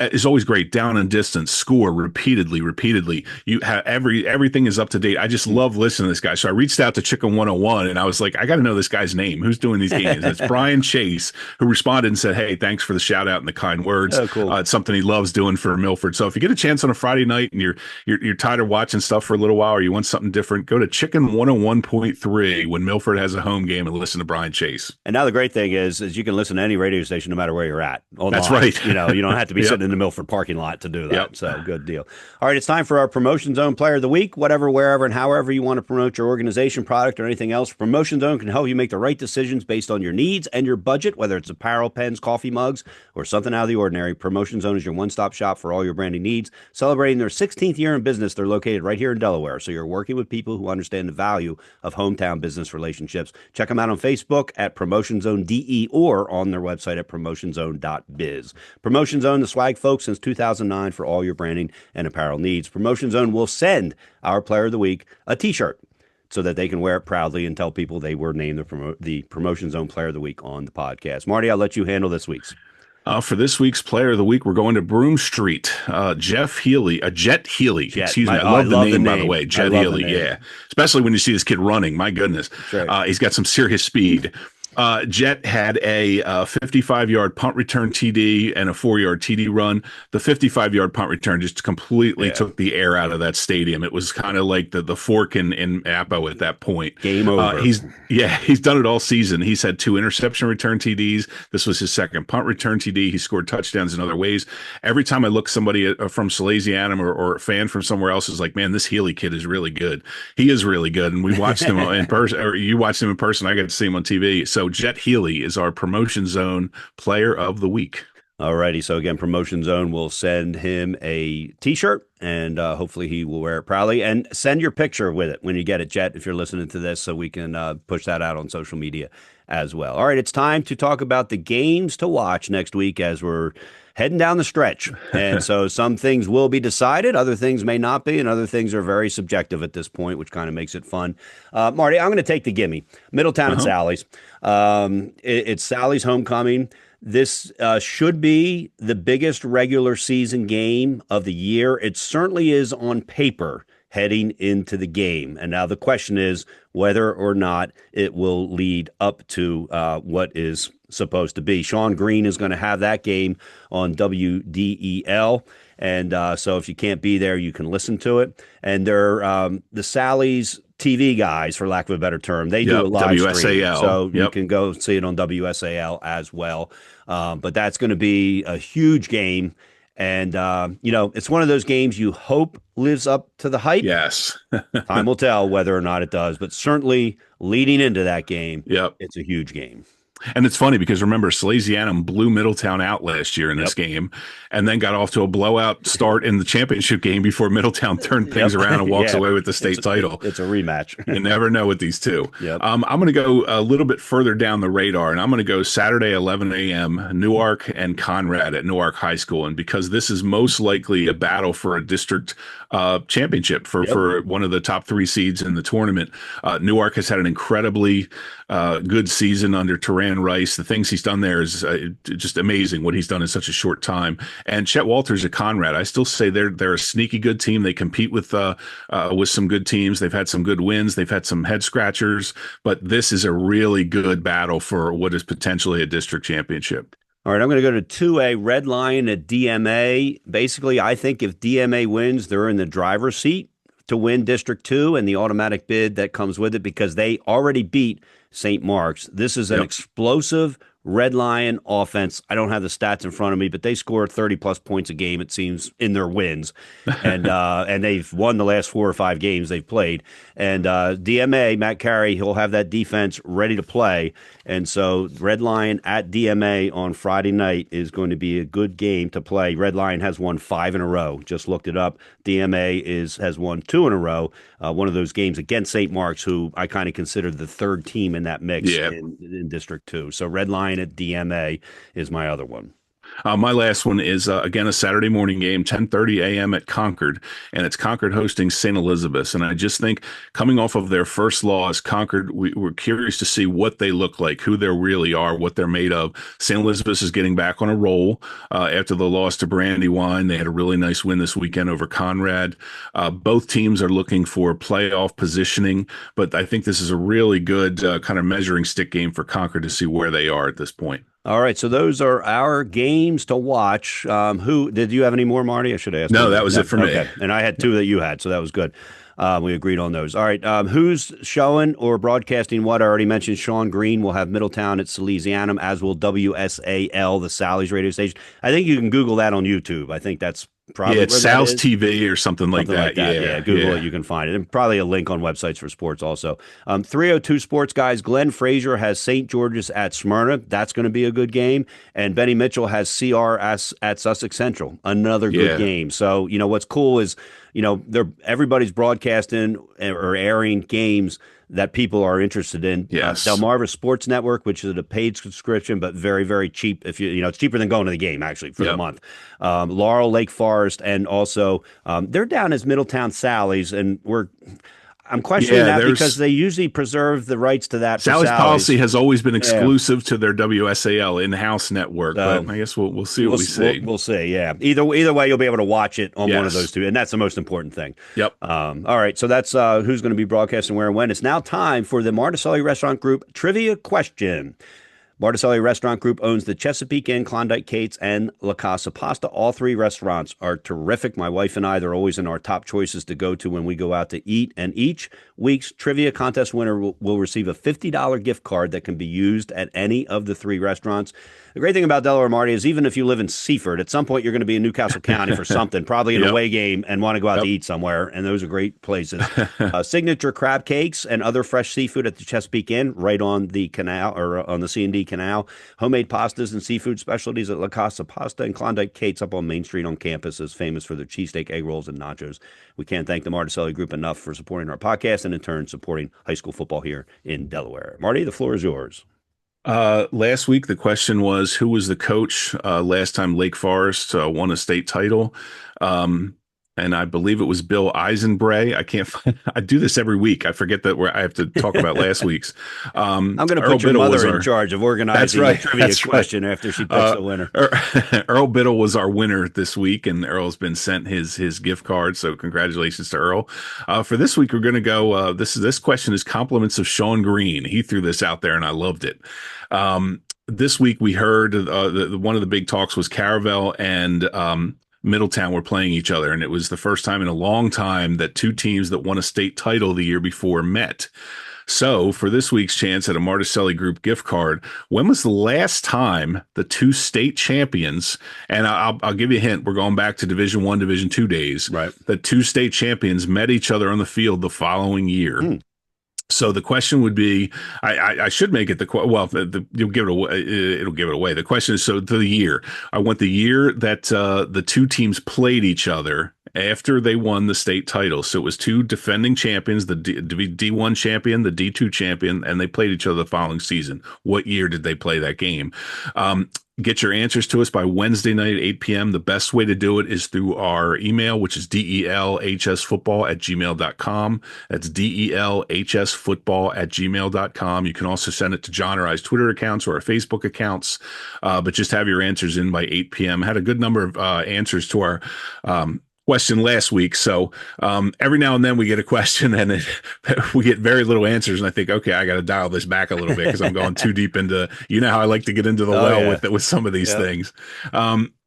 is always great. Down and distance, score repeatedly. You have everything is up to date. I just love listening to this guy. So I reached out to Chicken 101, and I was like, I got to know this guy's name. Who's doing these games? It's Brian Chase, who responded and said, hey, thanks for the shout out and the kind words. Oh, cool. It's something he loves doing for Milford. So if you get a chance on a Friday night, night and you're tired of watching stuff for a little while, or you want something different, go to Chicken 101.3 when Milford has a home game and listen to Brian Chase. And now the great thing is you can listen to any radio station no matter where you're at online. That's right. You don't have to be Yep. sitting in the Milford parking lot to do that. Yep. So good deal. All right, it's time for our Promotion Zone Player of the Week. Whatever, wherever, and however you want to promote your organization, product, or anything else, Promotion Zone can help you make the right decisions based on your needs and your budget, whether it's apparel, pens, coffee mugs, or something out of the ordinary. Promotion Zone is your one-stop shop for all your branding needs. Celebrating their 16th year in business, they're located right here in Delaware. So you're working with people who understand the value of hometown business relationships. Check them out on Facebook at Promotion Zone DE or on their website at promotionzone.biz. Promotion Zone, the swag folks since 2009 for all your branding and apparel needs. Promotion Zone will send our Player of the Week a t-shirt so that they can wear it proudly and tell people they were named the Promotion Zone Player of the Week on the podcast. Marty, I'll let you handle this week's. For this week's Player of the Week, we're going to Broom Street. Jet Healy. Excuse me. I love the name, by the way. Jet Healy, yeah. Especially when you see this kid running. My goodness. Right. He's got some serious speed. Jet had a 55-yard punt return TD and a 4-yard TD run. The 55-yard punt return just completely took the air out of that stadium. It was kind of like the fork in Appo at that point. Game over. He's done it all season. He's had 2 interception return TDs. This was his second punt return TD. He scored touchdowns in other ways. Every time I look somebody from Salesianum or a fan from somewhere else is like, man, this Healy kid is really good. He is really good. And we watched him in person, or you watched him in person. I got to see him on TV. So Jet Healy is our Promotion Zone Player of the Week. All righty. So again, Promotion Zone will send him a t-shirt and hopefully he will wear it proudly, and send your picture with it when you get it, Jet, if you're listening to this, so we can push that out on social media as well. All right. It's time to talk about the games to watch next week as we're heading down the stretch. And so some things will be decided, other things may not be, and other things are very subjective at this point, which kind of makes it fun. Marty, I'm going to take the gimme. Middletown and Sally's. It's Sally's homecoming. This should be the biggest regular season game of the year. It certainly is on paper heading into the game. And now the question is whether or not it will lead up to what is supposed to be. Sean Green is going to have that game on WDEL. And so if you can't be there, you can listen to it. And they're the Sally's TV guys, for lack of a better term. They do a live WSAL. stream. So you can go see it on WSAL as well. But that's going to be a huge game. And, it's one of those games you hope lives up to the hype. Yes. Time will tell whether or not it does. But certainly leading into that game, it's a huge game. And it's funny because remember, Salesianum blew Middletown out last year in this game and then got off to a blowout start in the championship game before Middletown turned things around and walks away with the state title. It's a rematch. You never know with these two. I'm going to go a little bit further down the radar, and I'm going to go Saturday, 11 a.m., Newark and Conrad at Newark High School. And because this is most likely a battle for a district championship for one of the top 3 seeds in the tournament, Newark has had an incredibly good season under Teran Rice. The things he's done there is just amazing what he's done in such a short time. And Chet Walters at Conrad, I still say they're a sneaky good team. They compete with some good teams. They've had some good wins. They've had some head scratchers, but this is a really good battle for what is potentially a district championship. All right, I'm going to go to 2A Red Lion at DMA. Basically, I think if DMA wins, they're in the driver's seat to win District 2 and the automatic bid that comes with it because they already beat St. Mark's. This is an explosive Red Lion offense. I don't have the stats in front of me, but they score 30-plus points a game, it seems, in their wins. And they've won the last 4 or 5 games they've played. And DMA, Matt Carey, he'll have that defense ready to play. And so Red Lion at DMA on Friday night is going to be a good game to play. Red Lion has won 5 in a row. Just looked it up. DMA has won 2 in a row. One of those games against St. Mark's, who I kind of consider the third team in that mix in District 2. So Red Lion at DMA is my other one. My last one is, again, a Saturday morning game, 10:30 a.m. at Concord, and it's Concord hosting St. Elizabeth's. And I just think coming off of their first loss, Concord, we're curious to see what they look like, who they really are, what they're made of. St. Elizabeth's is getting back on a roll after the loss to Brandywine. They had a really nice win this weekend over Conrad. Both teams are looking for playoff positioning, but I think this is a really good kind of measuring stick game for Concord to see where they are at this point. All right, so those are our games to watch. Who did you have any more, Marty? I should have asked. No, You. that was No, it for me. okay, and I had two that you had, so that was good. We agreed on those. All right, who's showing or broadcasting what? I already mentioned Sean Green will have Middletown at Salesianum, as will WSAL, the Sally's radio station. I think you can Google that on YouTube. I think that's Yeah, probably it's where that Sal's is. TV or something like Something like that. that. Yeah, Yeah, Google yeah. it. You can find it. And probably a link on websites for sports also. 302 Sports Guys, Glenn Frazier has St. George's at Smyrna. That's going to be a good game. And Benny Mitchell has CR at Sussex Central. Another good Yeah. game. So, what's cool is, everybody's broadcasting or airing games that people are interested in. Yes. Delmarva Sports Network, which is a paid subscription, but very, very cheap. If it's cheaper than going to the game actually for the month. Laurel, Lake Forest, and also they're down as Middletown Sally's, and I'm questioning that because they usually preserve the rights to that. Sally's for policy has always been Yeah. exclusive to their WSAL in-house network, but I guess we'll see what we see. We'll see. Yeah. Either way, you'll be able to watch it on one of Yes. those two, and that's the most important thing. Yep. All right. So that's who's going to be broadcasting where and when. It's now time for the Marticelli Restaurant Group trivia question. Marticelli Restaurant Group owns the Chesapeake Inn, Klondike Kate's, and La Casa Pasta. All three restaurants are terrific. My wife and I, they're always in our top choices to go to when we go out to eat. And each week's trivia contest winner will receive a $50 gift card that can be used at any of the three restaurants. The great thing about Delaware, Marty, is even if you live in Seaford, at some point you're going to be in Newcastle County for something, probably an away game, and want to go out to eat somewhere. And those are great places. Signature crab cakes and other fresh seafood at the Chesapeake Inn, right on the canal or on the C&D Canal. Homemade pastas and seafood specialties at La Casa Pasta, and Klondike Kate's up on Main Street on campus is famous for their cheesesteak, egg rolls, and nachos. We can't thank the Marticelli Group enough for supporting our podcast and in turn supporting high school football here in Delaware. Marty, the floor is yours. Last week, the question was, who was the coach last time Lake Forest won a state title? And I believe it was Bill Eisenbray. I can't find, I do this every week. I forget that I have to talk about last week's. I'm going to put your mother in charge of organizing the trivia question after she picks the winner. Earl Biddle was our winner this week, and Earl's been sent his gift card. So congratulations to Earl. For this week, we're going to go. This question is compliments of Sean Green. He threw this out there, and I loved it. This week we heard one of the big talks was Caravel and Middletown were playing each other, and it was the first time in a long time that two teams that won a state title the year before met. So for this week's chance at a Marticelli Group gift card, when was the last time the two state champions, and I'll give you a hint, we're going back to Division I, Division II days, right? The two state champions met each other on the field the following year. So the question would be, I should make it you'll give it away. It'll give it away. The question is, so the year, I want the year that the two teams played each other after they won the state title. So it was two defending champions, the D1 champion, the D2 champion, and they played each other the following season. What year did they play that game? Get your answers to us by Wednesday night at 8 p.m. The best way to do it is through our email, which is delhsfootball@gmail.com. That's delhsfootball@gmail.com. You can also send it to John or I's Twitter accounts or our Facebook accounts, but just have your answers in by 8 p.m. Had a good number of answers to our question last week. So every now and then we get a question and we get very little answers. And I think, okay, I got to dial this back a little bit because I'm going too deep into, how I like to get into the well with some of these things.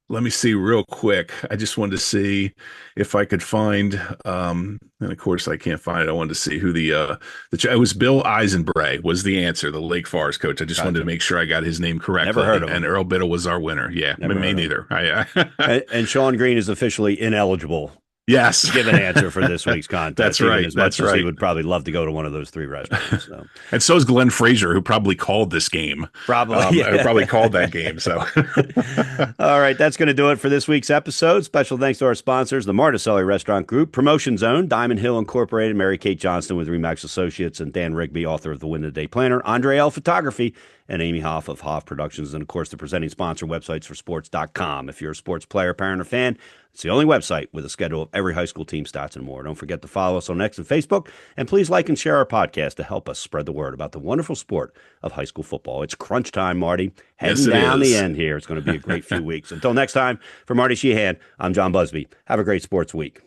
Let me see real quick. I just wanted to see if I could find, and of course I can't find it. I wanted to see who it was Bill Eisenbray was the answer, the Lake Forest coach. I just wanted to make sure I got his name correctly. Never heard of him. And Earl Biddle was our winner. Yeah, me neither. And Sean Green is officially ineligible. Yes. To give an answer for this week's contest. That's right. As much as he would probably love to go to one of those three restaurants. So. And so is Glenn Frazier, who probably called this game. Probably. Probably called that game. So, all right. That's going to do it for this week's episode. Special thanks to our sponsors, the Marticelli Restaurant Group, Promotion Zone, Diamond Hill Incorporated, Mary Kate Johnston with Remax Associates, and Dan Rigby, author of The Win the Day Planner, Andre L. Photography, and Amy Hoff of Hoff Productions, and of course the presenting sponsor, websitesforsports.com. If you're a sports player, parent, or fan, it's the only website with a schedule of every high school team stats and more. Don't forget to follow us on X and Facebook, and please like and share our podcast to help us spread the word about the wonderful sport of high school football. It's crunch time, Marty. Heading down the end here. It's going to be a great few weeks. Until next time, for Marty Sheehan, I'm John Buzby. Have a great sports week.